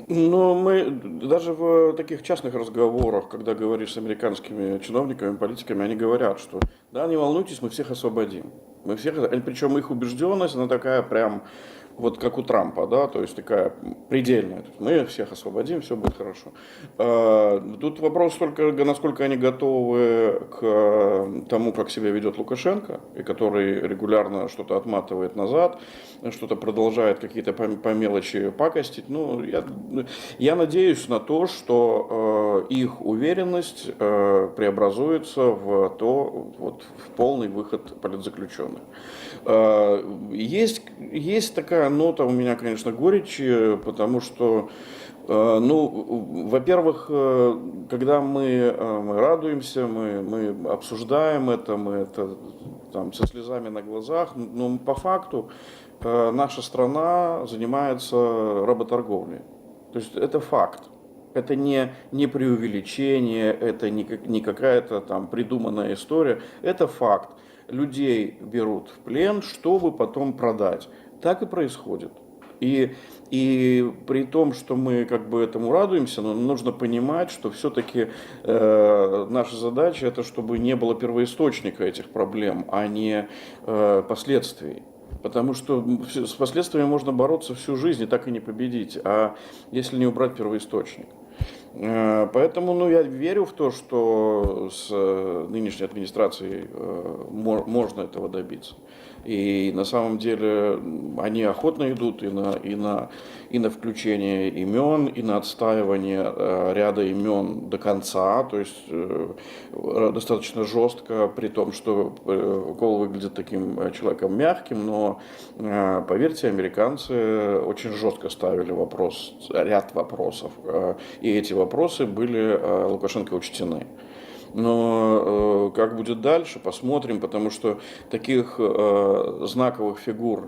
Но мы даже в таких частных разговорах, когда говоришь с американскими чиновниками, политиками, они говорят, что да, не волнуйтесь, мы всех освободим. Причем их убежденность, она такая прям, вот как у Трампа, да, то есть такая предельная. Мы всех освободим, все будет хорошо. Тут вопрос только, насколько они готовы к тому, как себя ведет Лукашенко, и который регулярно что-то отматывает назад, что-то продолжает какие-то по мелочи пакостить. Ну, я надеюсь на то, что их уверенность преобразуется в в полный выход политзаключенных. Есть такая нота у меня, конечно, горечи, потому что, во-первых, когда мы радуемся, мы обсуждаем это, мы это там, со слезами на глазах, но по факту наша страна занимается работорговлей. То есть это факт. Это не преувеличение, это не какая-то там придуманная история. Это факт. Людей берут в плен, чтобы потом продать. Так и происходит. И при том, что мы как бы этому радуемся, но нужно понимать, что все-таки наша задача это, чтобы не было первоисточника этих проблем, а не последствий. Потому что с последствиями можно бороться всю жизнь и так и не победить, а если не убрать первоисточник. Поэтому я верю в то, что с нынешней администрацией можно этого добиться. И на самом деле они охотно идут и на включение имен, и на отстаивание ряда имен до конца. То есть достаточно жестко, при том, что Кол выглядит таким человеком мягким, но, поверьте, американцы очень жестко ставили ряд вопросов. И эти вопросы были Лукашенко учтены. Но как будет дальше, посмотрим, потому что таких знаковых фигур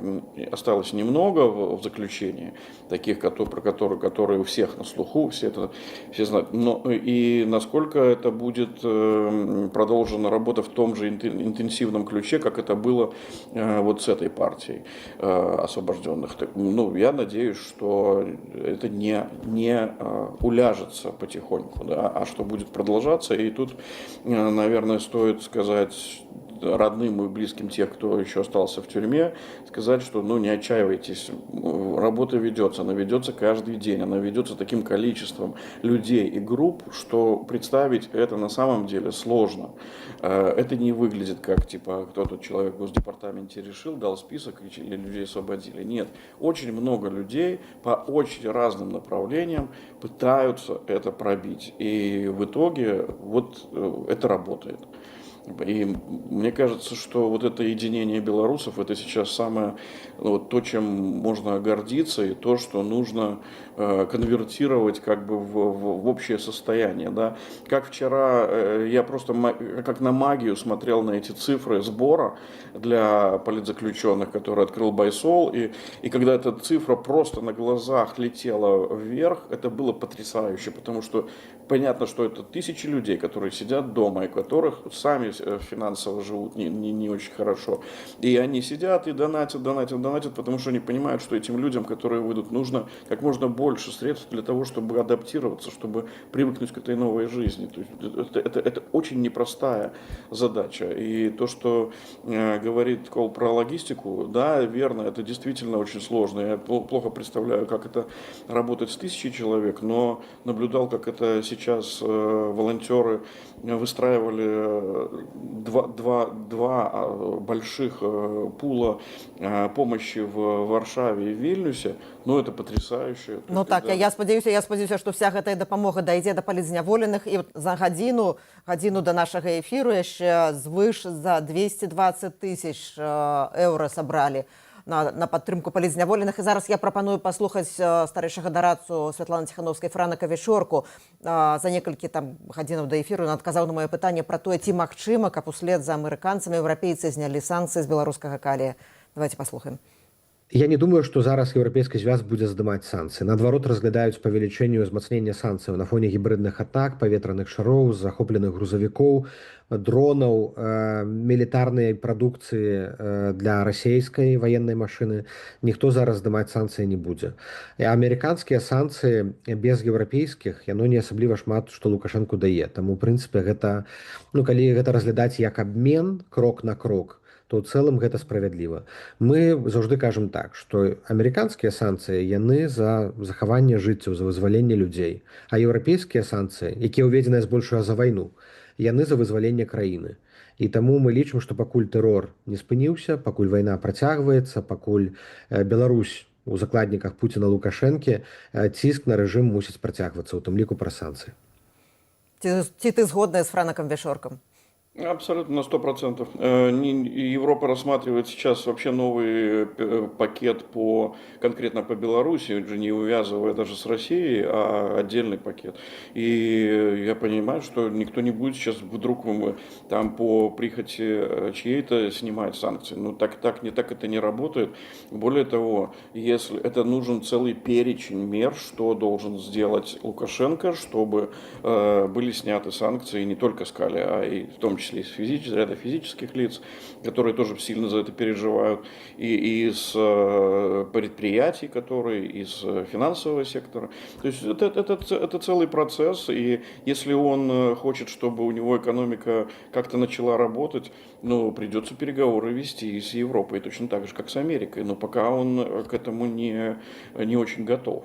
осталось немного в заключении, таких, которые у всех на слуху, все знают. Но и насколько это будет продолжена работа в том же интенсивном ключе, как это было вот с этой партией освобожденных. Я надеюсь, что это не уляжется потихоньку, да, а что будет продолжаться. И тут, наверное, стоит сказать родным и близким тех, кто еще остался в тюрьме, сказать, что не отчаивайтесь, работа ведется, она ведется каждый день, она ведется таким количеством людей и групп, что представить это на самом деле сложно. Это не выглядит как, кто-то человек в Госдепартаменте решил, дал список и людей освободили. Нет, очень много людей по очень разным направлениям пытаются это пробить. И в итоге это работает. И мне кажется, что вот это единение белорусов, это сейчас самое, то, чем можно гордиться, и то, что нужно конвертировать в общее состояние. Да? Как вчера я просто как на магию смотрел на эти цифры сбора для политзаключенных, которые открыл Байсол, и когда эта цифра просто на глазах летела вверх, это было потрясающе, потому что понятно, что это тысячи людей, которые сидят дома, и которых сами финансово живут не очень хорошо. И они сидят и донатят, потому что они понимают, что этим людям, которые выйдут, нужно как можно больше средств для того, чтобы адаптироваться, чтобы привыкнуть к этой новой жизни. То есть это очень непростая задача. И то, что говорит Кол про логистику, да, верно, это действительно очень сложно. Я плохо представляю, как это работает с 1000 человек, но наблюдал, как это сейчас волонтеры выстраивали два больших пула помощи в Варшаве и Вильнюсе. Это потрясающе. Я спадзяюся, што вся гэтая дапамога дайдзе да палітзняволеных, і за гадзіну да нашага эфіру яшчэ звыш за 220 тысяч еўра сабралі на падтрымку палітзняволеных. І зараз я прапаную паслухаць старэйшага дарадцу Святланы Ціхановскай-Франакавішорку. За некалькі гадзінаў да эфіру ён адказаў на маё пытанне пра тое, ці магчыма, каб услед за амерыканцамі еўрапейцы знялі санкцыі з беларускага калія. Давайте паслухаем. Я не думаю, што зараз еўрапейскі звяз будзе здымаць санкцыі. Наадварот, разглядаюць павелічэнне ўзмацнення санкцыяў на фоне гібридных атак, паветраных шароў, захопленых грузавікоў, дронаў, мілітарнай прадукцыі для расійскай ваеннай машыны. Ніхто зараз здымаць санкцыі не будзе. Амерыканскія санкцыі без еўрапейскіх, яно не асабліва шмат, што Лукашэнку дае. Таму, у прынцыпе, гэта, калі гэта разглядаць як абмен крок на крок, то ў цэлым гэта справядліва. Мы заўжды кажам так, што амерыканскія санкцыі яны за захаванне жыццяў, за вызваленне людзей, а еўрапейскія санкцыі, якія ўведзеныя збольшага за вайну, яны за вызваленне краіны. І таму мы лічым, што пакуль тэрор не спыніўся, пакуль вайна працягваецца, пакуль Беларусь у закладніках Пуціна Лукашэнкі, ціск на рэжым мусіць працягвацца, у тым ліку пра санкцыі. Ці ты згодная з Франаком Вішорком? Абсолютно, на 100%. Европа рассматривает сейчас вообще новый пакет конкретно по Беларуси, уже не увязывая даже с Россией, а отдельный пакет. И я понимаю, что никто не будет сейчас вдруг по прихоти чьей-то снимать санкции. Так это не работает. Более того, если это нужен целый перечень мер, что должен сделать Лукашенко, чтобы были сняты санкции не только с Кали, а и в том числе из ряда физических лиц, которые тоже сильно за это переживают, и из предприятий, из финансового сектора. То есть это целый процесс, и если он хочет, чтобы у него экономика как-то начала работать, придется переговоры вести и с Европой, точно так же, как с Америкой, но пока он к этому не очень готов.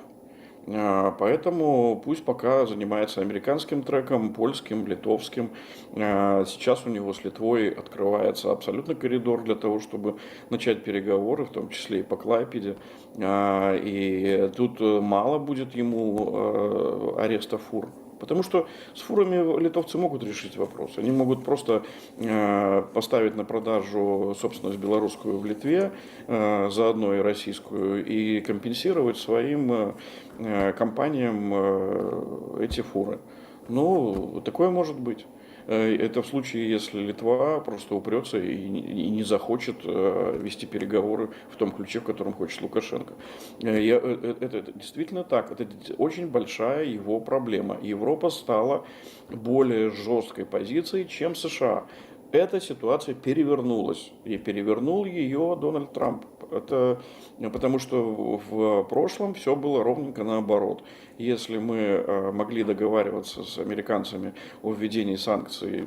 Поэтому пусть пока занимается американским треком, польским, литовским. Сейчас у него с Литвой открывается абсолютно коридор для того, чтобы начать переговоры, в том числе и по Клайпеде. И тут мало будет ему ареста фур. Потому что с фурами литовцы могут решить вопрос. Они могут просто поставить на продажу собственность белорусскую в Литве, заодно и российскую, и компенсировать своим компаниям эти фуры. Ну, такое может быть. Это в случае, если Литва просто упрется и не захочет вести переговоры в том ключе, в котором хочет Лукашенко. Это действительно так. Это очень большая его проблема. Европа стала более жесткой позицией, чем США. Эта ситуация перевернулась. И перевернул ее Дональд Трамп. Это потому что в прошлом все было ровненько наоборот. Если мы могли договариваться с американцами о введении санкций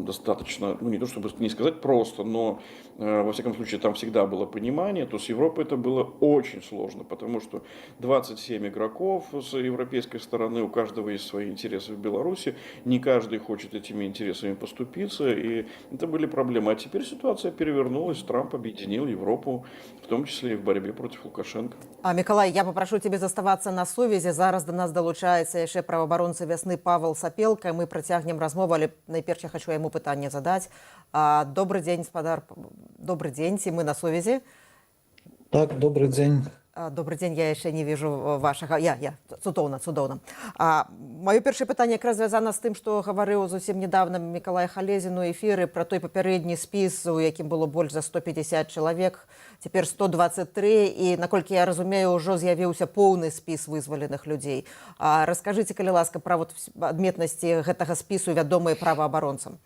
достаточно, ну не то чтобы не сказать просто, но во всяком случае там всегда было понимание, то с Европой это было очень сложно, потому что 27 игроков с европейской стороны, у каждого есть свои интересы в Беларуси, не каждый хочет этими интересами поступиться, и это были проблемы. А теперь ситуация перевернулась, Трамп объединил Европу, в том числе и в борьбе против Лукашенко. Миколай, я попрошу тебе заставацца на сувязі. Зараз до нас долучаецца яшчэ праваабаронца вясны Павел Сапелка. Мы працягнем размову, але найперш я хочу яму пытанне задаць. Добрый день, спадар. Добрый день, ці мы на сувязі? Так, добрый день. Добрый день, я яшчэ не вижу вашага. Цудоўна. Маё першае пытанне якраз звязана з тым, што гаварыў зусім недавно Мікалай Халезін у эфіры пра той папярэдні спіс, у якім было больш за 150 чалавек, цяпер 123, і, наколькі я разумею, ўжо з'явіўся поўны спіс вызваленых людзей. Раскажыце, калі ласка, пра адметнасці гэтага спісу, вядомыя праваабаронцам.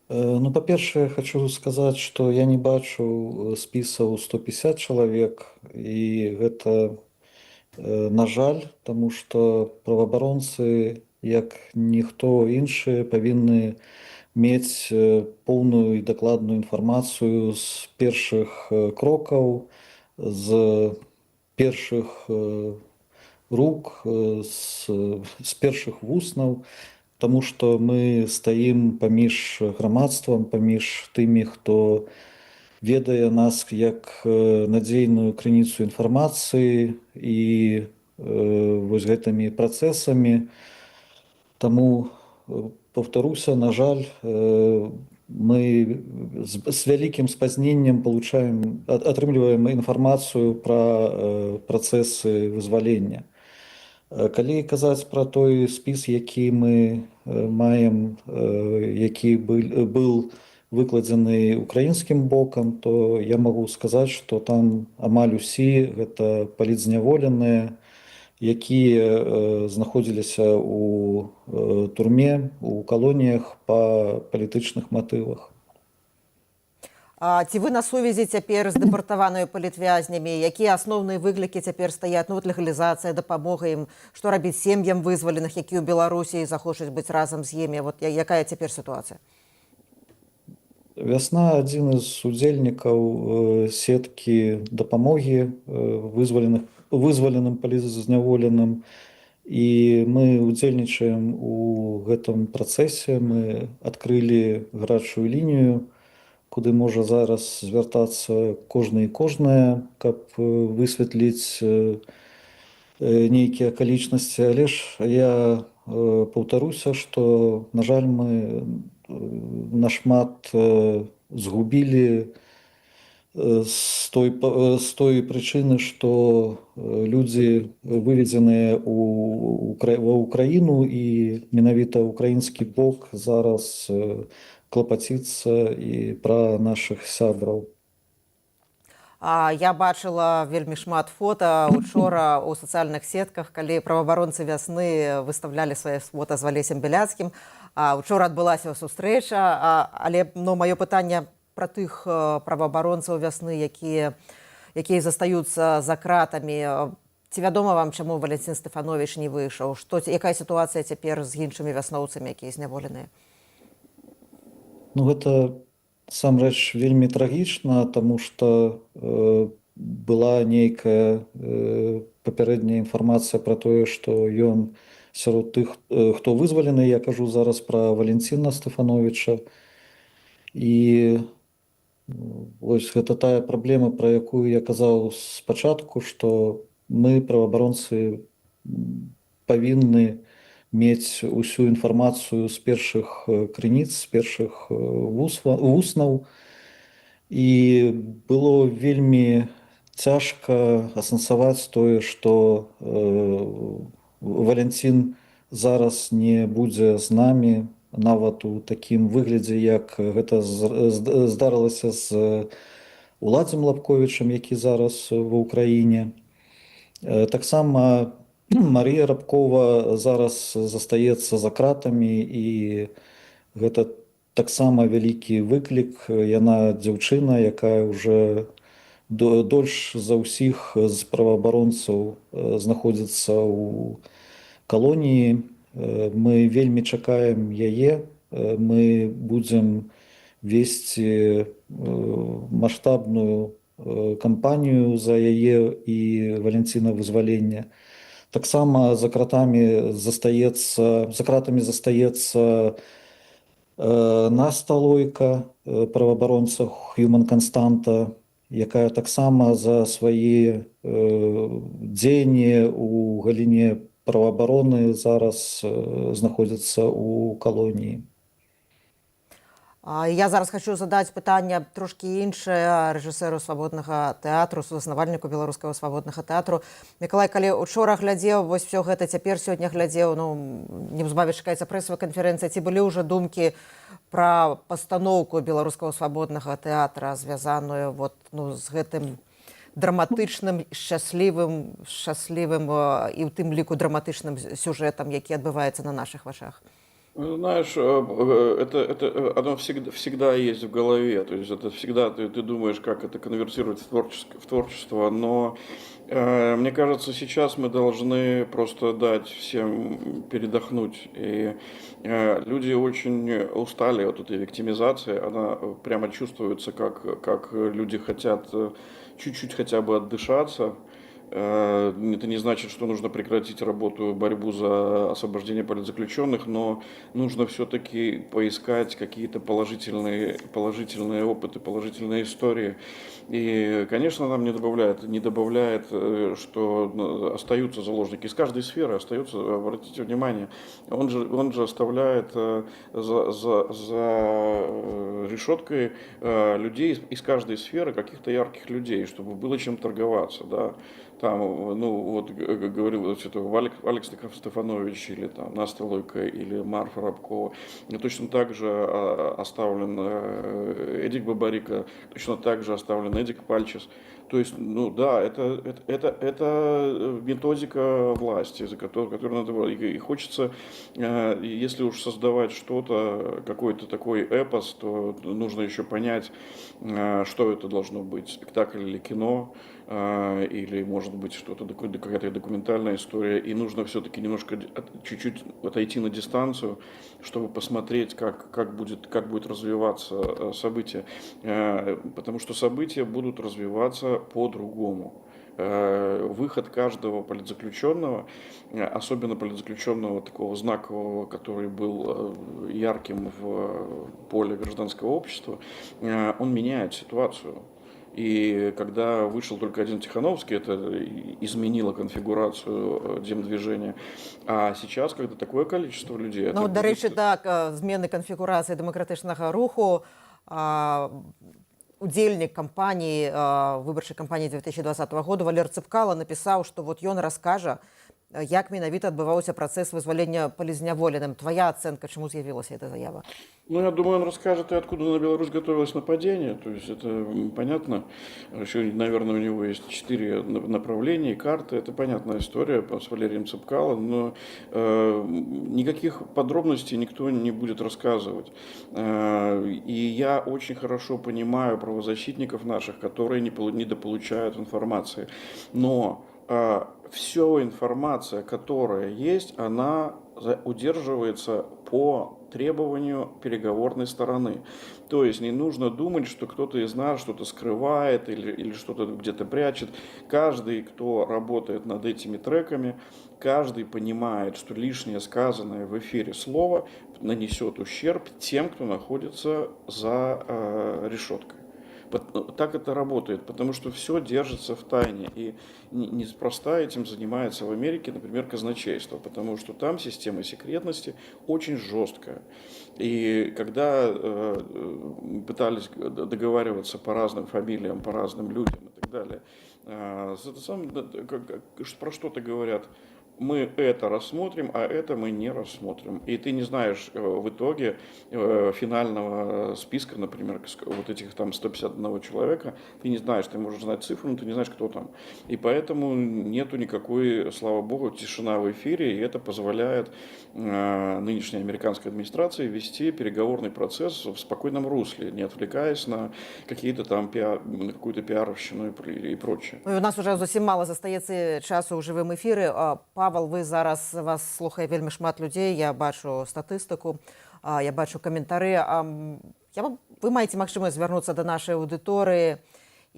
Ну, па-першае, хочу сказаць, што я не бачу спісаў 150 чалавек, і гэта, на жаль, таму што праваабаронцы, як ніхто іншы, павінны мець поўную і дакладную інфармацыю з першых крокаў, з першых рук, з першых вуснаў, тому што мы стаім паміж грамадствам, паміж тымі, хто ведае нас як надзейную крыніцу інфармацыі і вось гэтымі працэсамі. Таму, паўтаруся, на жаль, мы з вялікім спазненнем атрымліваем інфармацыю пра працэсы вызвалення. Калі казаць пра той спіс, які мы маем, які быў выкладзены украінскім бокам, то я магу сказаць, што там амаль усе гэта палітзняволеныя, якія знаходзіліся ў турме, у калоніях па палітычных матывах. Ці вы на сувязі цяпер з дэпартаванымі палітвязнямі? Якія асноўныя выклікі цяпер стаяць? Ну, легалізацыя, дапамога ім, што рабіць сем'ям вызваленых, якія ў Беларусі захочуць быць разам з імі? Якая цяпер сітуацыя? Вясна адзін з удзельнікаў сеткі дапамогі вызваленым палітзняволеным, і мы удзельнічаем у гэтым працэсе. Мы адкрылі гарачую лінію, куды можа зараз звяртацца кожны і кожная, каб высветліць нейкія акалічнасці. Але ж я паўтаруся, што, на жаль, мы нашмат згубілі з той прычыны, што людзі выведзеныя ва ўкраіну, і менавіта ўкраінскі бок зараз клапаціцца і пра нашых сябраў. Я бачыла вельмі шмат фота учора ў сацыяльных сетках, калі праваабаронцы вясны выставлялі свае фота з Валесем Беляцкім. Учора адбылася сустрэча, але маё пытанне пра тых праваабаронцаў вясны, якія застаюцца за кратамі. Ці вядома вам, чаму Валентин Стэфановіч не выйшаў? Якая сітуацыя цяпер з іншымі вясноўцамі, якія зняволеныя? Ну, гэта насамрэч вельмі трагічна, таму што была нейкая папярэдняя інфармацыя пра тое, што ён сярод тых, хто вызвалены, я кажу зараз пра Валенціна Стэфановіча. І вось гэта тая праблема, пра якую я казаў спачатку, што мы, праваабаронцы, павінны мець усю інфармацыю з першых крыніц, з першых вуснаў. І было вельмі цяжка асэнсаваць тое, што Валянцін зараз не будзе з намі, нават у такім выглядзе, як гэта здарылася з Уладзем Лабковічам, які зараз ва ўкраіне. Таксама Марія Рабкова зараз застаецца за кратамі, і гэта таксама вялікі выклік. Яна дзяўчына, якая ўжо дольш за ўсіх з праваабаронцаў знаходзіцца ў калоніі. Мы вельмі чакаем яе. Мы будзем весці маштабную кампанію за яе і Валянціна вызвалення. Таксама за кратамі застаецца Наста Лойка, праваабаронца Human Константа, якая таксама за свае дзеянні ў галіне праваабароны зараз знаходзіцца ў калоніі. Я зараз хочу задаць пытанне трошкі іншае рэжысэру свабоднага тэатру, суаснавальніку беларускага свабоднага тэатру. Мікалай, калі учора глядзеў вось все гэта, цяпер сёння глядзеў, неўзабаве чакаецца прэсавая канферэнцыя, ці былі ўжо думкі пра пастаноўку беларускага свабоднага тэатра, звязаную з гэтым драматычным, шчаслівым і ў тым ліку драматычным сюжэтам, які адбываецца на наших вачах? Знаешь, оно всегда есть в голове, то есть это всегда ты думаешь, как это конвертировать в творчество, но мне кажется, сейчас мы должны просто дать всем передохнуть. И люди очень устали от этой виктимизации, она прямо чувствуется, как люди хотят чуть-чуть хотя бы отдышаться. Это не значит, что нужно прекратить борьбу за освобождение политзаключенных, но нужно все-таки поискать какие-то положительные опыты, положительные истории. И, конечно, нам не добавляет, что остаются заложники. Из каждой сферы остаются, обратите внимание, он же оставляет за решеткой людей из каждой сферы, каких-то ярких людей, чтобы было чем торговаться, да. Там, говорил Алекс Стефанович, или там Наста Лойка, или Марфа Рабкова. И точно так же оставлен Эдик Бабарика, точно так же оставлен Эдик Пальчес. То есть, это методика власти, за которую надо... И хочется, если уж создавать что-то, какой-то такой эпос, то нужно еще понять, что это должно быть, спектакль или кино, или, может быть, что-то, какая-то документальная история. И нужно все-таки немножко, чуть-чуть отойти на дистанцию, чтобы посмотреть, как будет развиваться событие. Потому что события будут развиваться по-другому. Выход каждого политзаключенного, особенно политзаключенного такого знакового, который был ярким в поле гражданского общества, он меняет ситуацию. И когда вышел только один Тихановский, это изменило конфигурацию демдвижения. А сейчас, когда такое количество людей... До речі, так, зміни конфігурації демократичного руху, удзельнік кампаніі, выбарчай кампаніі 2020 года Валер Цыпкала напісаў, што ён раскажа, як менавіта адбываўся працэс вызвалення палізняволеным. Твоя ацэнка, чаму з'явілася эта заява? Я думаю, он расскажет, и откуда на Беларусь готовилось нападение. То есть это понятно. Еще, наверное, у него есть 4 направления, карты. Это понятная история с Валерием Цыпкало, но никаких подробностей никто не будет рассказывать. И я очень хорошо понимаю правозащитников наших, которые недополучают информации. Но вся информация, которая есть, она удерживается по требованию переговорной стороны. То есть не нужно думать, что кто-то из нас что-то скрывает или что-то где-то прячет. Каждый, кто работает над этими треками, каждый понимает, что лишнее сказанное в эфире слово нанесет ущерб тем, кто находится за решеткой. Так это работает, потому что все держится в тайне. И неспроста этим занимается в Америке, например, казначейство, потому что там система секретности очень жесткая. И когда пытались договариваться по разным фамилиям, по разным людям и так далее, про что-то говорят: мы это рассмотрим, а это мы не рассмотрим. И ты не знаешь в итоге финального списка, например, вот этих там 151 человека, ты не знаешь, ты можешь знать цифру, но ты не знаешь, кто там. И поэтому нету никакой, слава богу, тишина в эфире, и это позволяет нынешней американской администрации вести переговорный процесс в спокойном русле, не отвлекаясь на какие-то там на какую-то пиаровщину и прочее. Ну, і у нас уже зовсім мало застаецца часу ў жывым эфіры. Павел, вас слухае вельмі шмат людзей, я бачу статыстыку, я бачу каментары. Вы маеце магчымасць звярнуцца да нашай аўдыторыі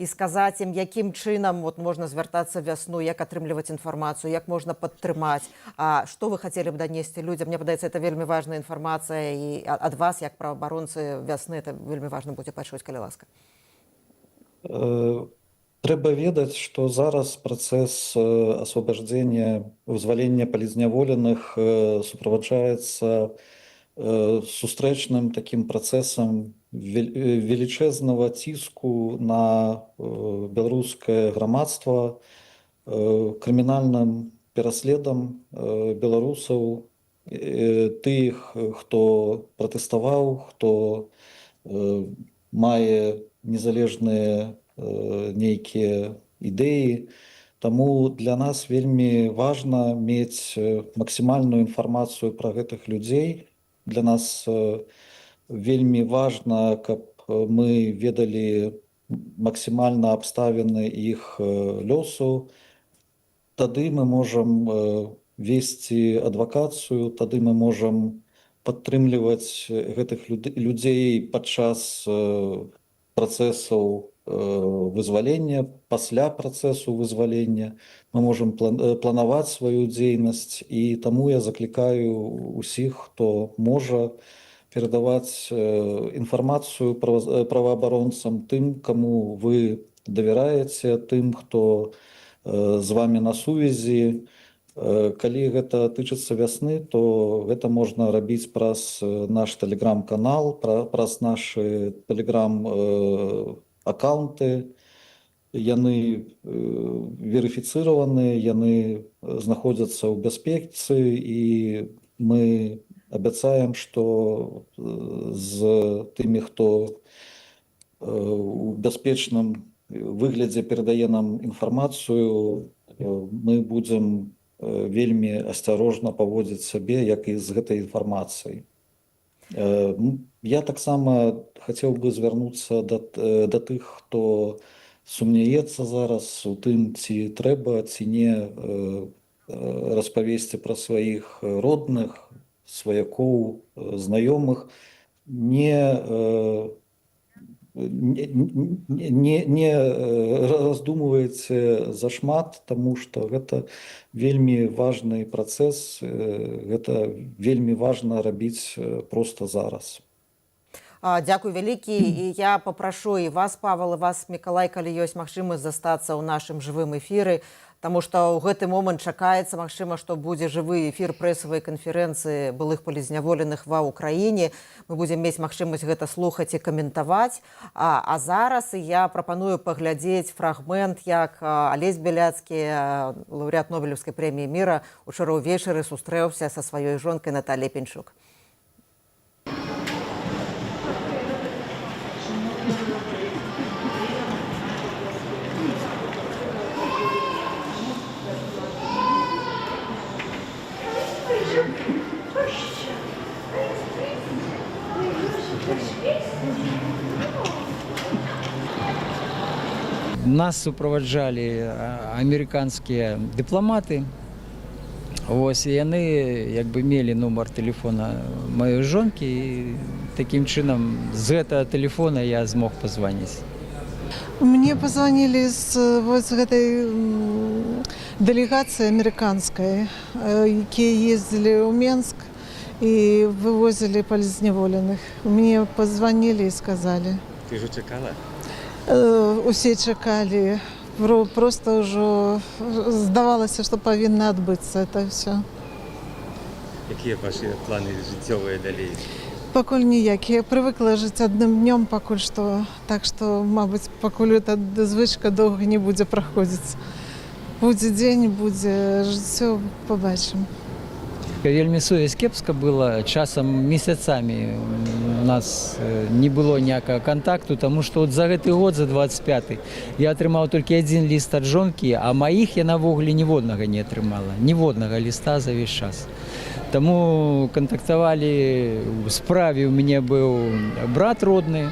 і сказаць ім, якім чынам можна звяртацца вясну, як атрымліваць інфармацыю, як можна падтрымаць, што вы хацелі б данесці людзям. Мне падаецца, это вельмі важная інфармацыя, і ад вас, як праваабаронцы вясны, это вельмі важна будзе пачуць, калі ласка. Трэба ведаць, што зараз працэс асвобаждзення, вызвалення палізняволеных суправаджаецца сустрэчным такім працэсам велічэзнага ціску на беларускае грамадства, крымінальным пераследам беларусаў, тых, хто пратэставаў, хто мае незалежныя нейкія ідэі. Таму для нас вельмі важна мець максімальную інфармацыю пра гэтых людзей. Для нас вельмі важна, каб мы ведалі максімальна абставіны іх лёсу. Тады мы можам весці адвакацыю, тады мы можам падтрымліваць гэтых людзей падчас працэсаў вызвалення, пасля працэсу вызвалення. Мы можам планаваць сваю дзейнасць, і таму я заклікаю усіх, хто можа, перадаваць інфармацыю праваабаронцам, тым, каму вы давяраеце, тым, хто з вамі на сувязі. Калі гэта тычыцца вясны, то гэта можна рабіць праз наш тэлеграм-канал, праз нашы тэлеграм-аккаунты. Яны верыфіцыраваны, яны знаходзяцца ў бяспецы, і мы абяцаем, што з тымі, хто у бяспечным выглядзе перадае нам інфармацыю, мы будзем вельмі асцярожна паводзіць сябе, як і з гэтай інфармацыяй. Я таксама хацеў бы звярнуцца да тых, хто сумняецца зараз у тым, ці трэба, ці не распавесці пра сваіх родных, сваякоў, знаёмых. Не раздумвайце зашмат, таму што гэта вельмі важны працэс, гэта вельмі важна рабіць проста зараз. Дзякуй вялікі, і я папрашу і вас, Павел, і вас, Мікалай, калі ёсць магчымасць застацца ў нашым жывым эфіры, таму што ў гэты момант чакаецца, магчыма, што будзе жывы эфір прэсавай канферэнцыі былых палізняволеных ва ўкраіне. Мы будзем мець магчымасць гэта слухаць і каментаваць. А зараз я прапаную паглядзець фрагмент, як Алесь Беляцкі, лаўрэат Нобелеўскай прэміі міра, учора ўвечары сустрэўся са сваёй жонкай Натальяй Пінчук. Нас суправаджалі амерыканскія дыпламаты. Вось, і яны як бы мелі нумар тэлефона маёй жонкі, і такім чынам з гэтага тэлефона я змог пазваніць. Мне позвонили вот с этой делегацией американской, которые ездили в Минск и вывозили полезневоленных. Мне позвонили и сказали. Ти ж чекала? Усе чекали. Просто уже здавалося, что повинно отбыться это все. Які ваші плани життєві далі? Покуль ніякі. Я привикла жити одним днем покуль що. Так що, мабуть, покуль ця звичка довго не буде проходити. Буде день, буде життя, побачимо. Вельмі сувязь кепска была, часам месяцамі у нас не было ніякага контакту, тому што от за гэты год, за 25-й, я атрымаў толькі адзін ліст ад жонкі, а маіх я навогуле ніводнага не атрымала, ніводнага ліста за весь час. Таму кантактавалі, у справе у мяне быў брат родны,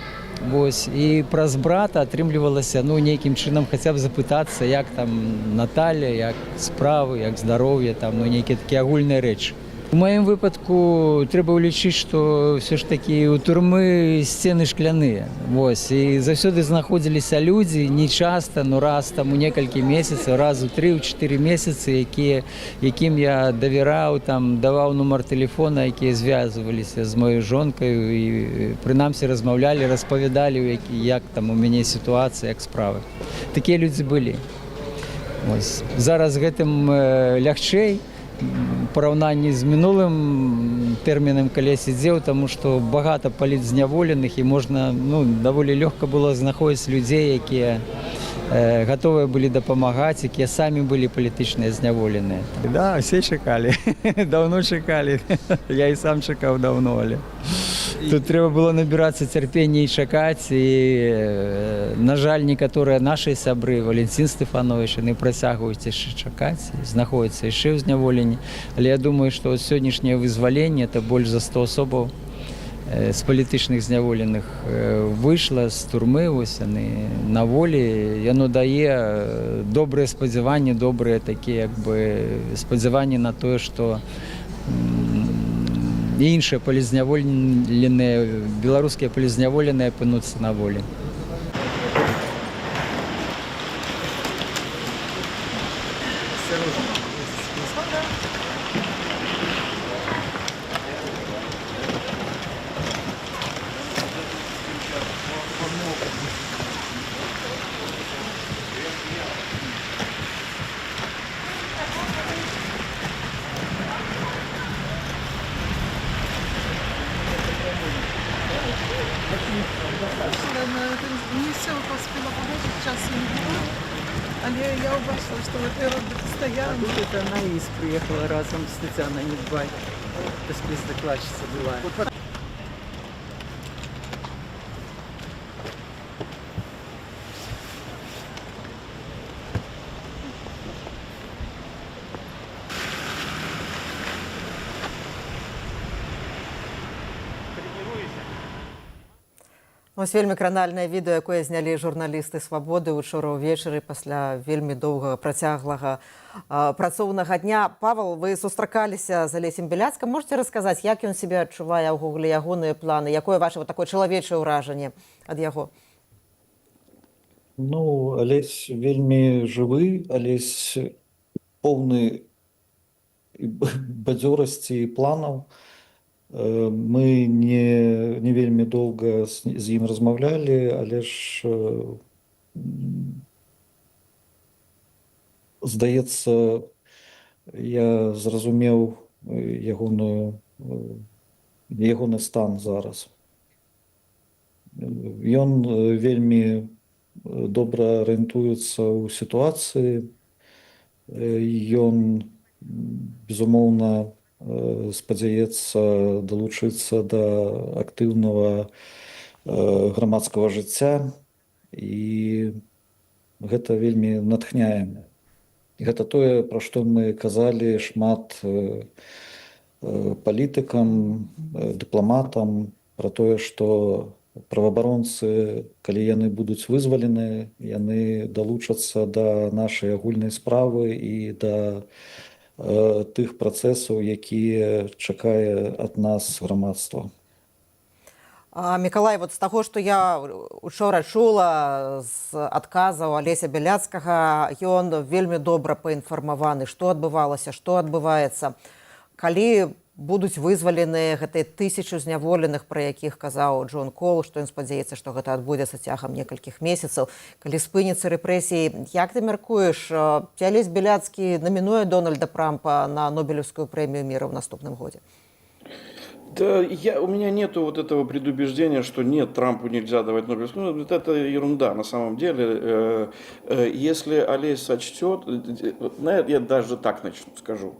вось, і праз брата атрымлівалася, ну, нейкім чынам хаця б запытацца, як там Наталя, як справы, як здароўе, там, ну, нейкія такія агульныя рэчы. У маім выпадку трэба ўлічыць, што ўсё ж такі ў турмы сцены шкляныя. Вось, і заўсёды знаходзіліся людзі, не часта, но раз там у некалькі месяцаў, раз у 3-4 месяцы, якім я давяраў, там, даваў нумар тэлефона, якія звязваліся з маёй жонкаю і прынамсі размаўлялі, распавядалі, як там у мяне сітуацыя, як справы. Такія людзі былі. Вось. Зараз гэтым лягчэй, параўнанні з мінулым тэрмінам, калі я сидзеў, таму што багата палітзняволеных і можна, ну, даволі лёгка было знаходзіць людзей, якія гатовыя былі дапамагаць, якія самі былі палітычныя зняволеныя. Да, усе чакалі, даўно чакалі, я і сам чакаў даўно, але тут трэба было набірацца цярпення і чакаць, і, на жаль, некаторыя нашы сябры, Валентин Стефанович, яны працягваюць яшчэ чакаць, знаходзяцца яшчэ ў зняволенні, але я думаю, што сённяшняе вызваленне, это больш за 100 асобаў з палітычных зняволеных выйшла з турмы, вось яны на волі, яно дае добрыя спадзяванні, добрыя такія, як бы, спадзяванні на тое, што і іншыя палізняволеныя, беларускія палізняволеныя апынуцца на волі. Не все поспіла побачити, часу не було. Але я побачила, що ви стояли. Тут это Наис приехала разом с Татьяной Недбай. То есть докладчица была. Ось вельмі кранальнае відэо, якое знялі журналісты «Свабоды» учора ўвечары пасля вельмі доўгага працяглага працоўнага дня. Павел, вы сустракаліся з Алесем Беляцкім. Можете расказаць, як ён сябе адчувае, ўвогуле ягоныя планы? Якое ваше такое чалавечае ўражанне ад яго? Ну, Алесь вельмі жывы, Алесь поўны бадзёрасці і планаў. Мы не вельмі доўга з ім размаўлялі, але ж, здаецца, я зразумеў ягоны стан зараз. Ён вельмі добра арыентуецца ў сітуацыі, ён, безумоўна, спадзяецца далучыцца да актыўнага грамадскага жыцця, і гэта вельмі натхняе. Гэта тое, пра што мы казалі шмат палітыкам, дыпламатам, пра тое, што праваабаронцы, калі яны будуць вызвалены, яны далучацца да нашай агульнай справы і да тых працэсаў, якія чакае ад нас грамадства. Мікалай, вот з таго, што я учора чула з адказаў Алеся Бяляцкага, ён вельмі добра паінфармаваны, што адбывалася, што адбываецца. Калі будуць вызваленыя гэтыя 1000 зняволеных, пра якіх казаў Джон Кол, што ён спадзяецца, што гэта адбудзецца цягам некалькіх месяцаў, калі спыняцца рэпрэсіі, як ты мяркуеш, ці Алесь Бяляцкі намінуе Дональда Трампа на Нобелевскую прэмію міра ў наступным годзе? Да, у меня нету вот этого предубеждения, что нет, Трампу нельзя давать Нобелевскую. Ну, это ерунда на самом деле. Если Олесь сочтет, я даже так начну, скажу.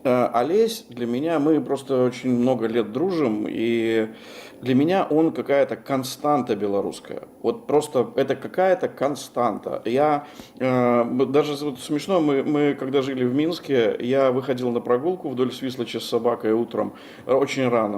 Олесь для меня, мы просто очень много лет дружим, и для меня он какая-то константа белорусская. Вот просто это какая-то константа. Я даже вот смешно, мы когда жили в Минске, я выходил на прогулку вдоль Свислоча с собакой утром, очень рано.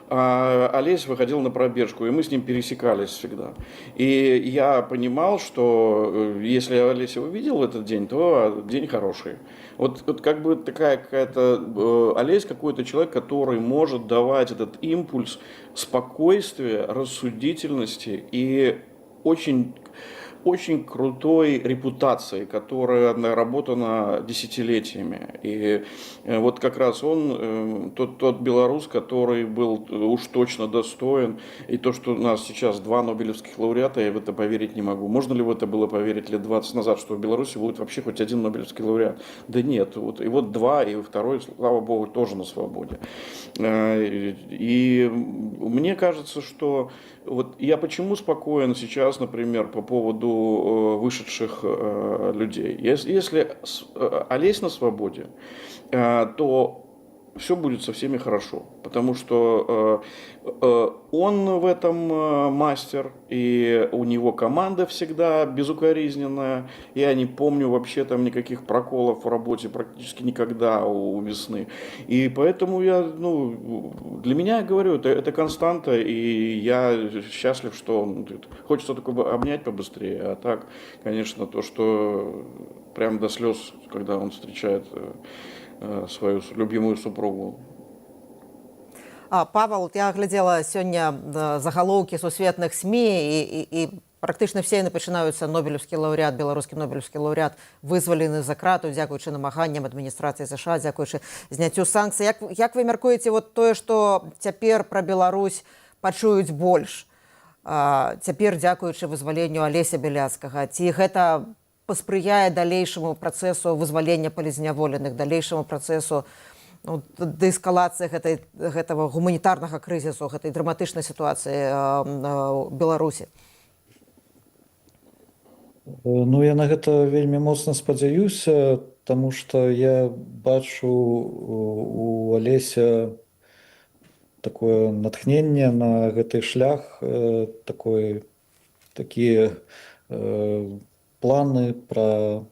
А Олесь выходил на пробежку, и мы с ним пересекались всегда. И я понимал, что если Олеся увидел в этот день, то день хороший. Вот как бы такая какая-то... Олесь какой-то человек, который может давать этот импульс спокойствия, рассудительности и очень крутой репутации, которая наработана десятилетиями. И вот как раз он, тот белорус, который был уж точно достоин. И то, что у нас сейчас 2 нобелевских лауреата, я в это поверить не могу. Можно ли в это было поверить лет 20 назад, что в Беларуси будет вообще хоть 1 нобелевский лауреат? Да нет. И вот 2, и 2, слава богу, тоже на свободе. И мне кажется, что вот я почему спокоен сейчас, например, по поводу вышедших людей. Если Олесь на свободе, то все будет со всеми хорошо, потому что он в этом мастер, и у него команда всегда безукоризненная. Я не помню вообще там никаких проколов в работе практически никогда у Весны. И поэтому для меня, я говорю, это константа, и я счастлив, что он хочется только обнять побыстрее, а так, конечно, то, что прям до слез, когда он встречает свою любимую супругу. Павел, я глядзела сёння загалоўкі сусветных СМІ, і практычна все яны пачынаюцца нобелевскі лаўрэат, беларускі нобелевскі лаўрэат вызвалены з-за крату, дзякуючы намаганням адміністрацыі ЗША, дзякуючы зняццю санкцый. Як вы мяркуеце вот тое, што цяпер пра Беларусь пачуюць больш, цяпер дзякуючы вызваленню Алеся Бяляцкага, ці гэта паспрыяе далейшаму працэсу вызвалення палізняволеных, далейшаму працэсу дээскалацыі гэтага гуманітарнага крызісу, гэтай драматычнай сітуацыі ў Беларусі? Ну, я на гэта вельмі моцна спадзяюся, таму што я бачу у Алеся такое натхненне на гэты шлях, такія планы пра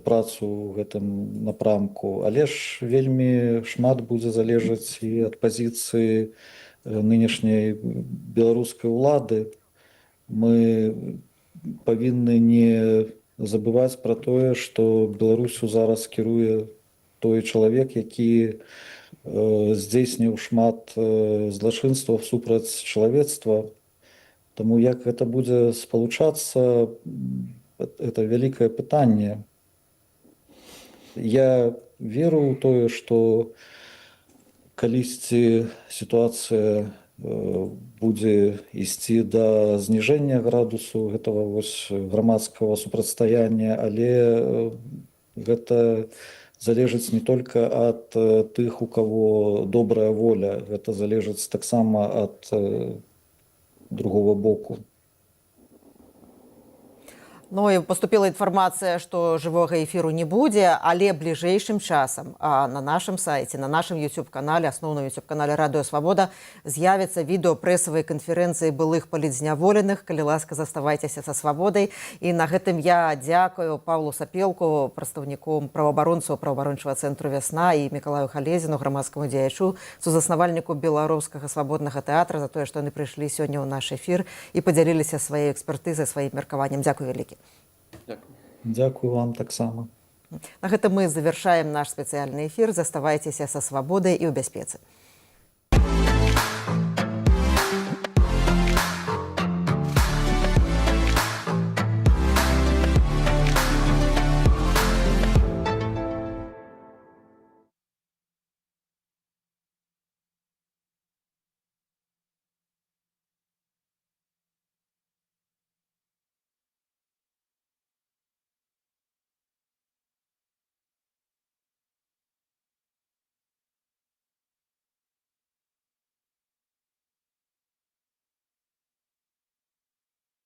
працу ў гэтым напрамку, але ж вельмі шмат будзе залежаць і ад пазіцыі нынешняй беларускай улады. Мы павінны не забываць пра тое, што Беларусю зараз кіруе той чалавек, які здзейсніў шмат злачынстваў супраць чалавецтва. Таму як гэта будзе спалучацца, это вялікае пытанне. Я веру ў тое, што калісьці сітуацыя будзе ісці да зніжэння градусу гэтага грамадскага супрацьстаяння, але гэта залежыць не толькі ад тых, у каго добрая воля, гэта залежыць таксама ад другого боку. Ну і поступила інфармацыя, што жывога эфіру не будзе, але бліжэйшым часам на нашым сайце, на нашым YouTube-канале, асноўным YouTube-канале Радыё Свабода з'явяцца відэо прэсавай канферэнцыі былых палітзняволеных. Калі ласка, заставайцеся са свабодай. І на гэтым я дзякую Павлу Сапелку, прадстаўніку праваабаронцаў праваабарончага цэнтру «Вясна», і Мікалаю Халезіну, грамадскаму дзеячу, сузаснавальніку беларускага свабоднага тэатра, за тое, што яны прыйшлі сёння ў наш эфір і падзяліліся сваёй экспертызай, сваім меркаваннем. Дзякуй вялікі. Дякую вам таксама. На гэта мы завяршаем наш спецыяльны эфір. Заставайцеся са свабодай і ў бяспецы.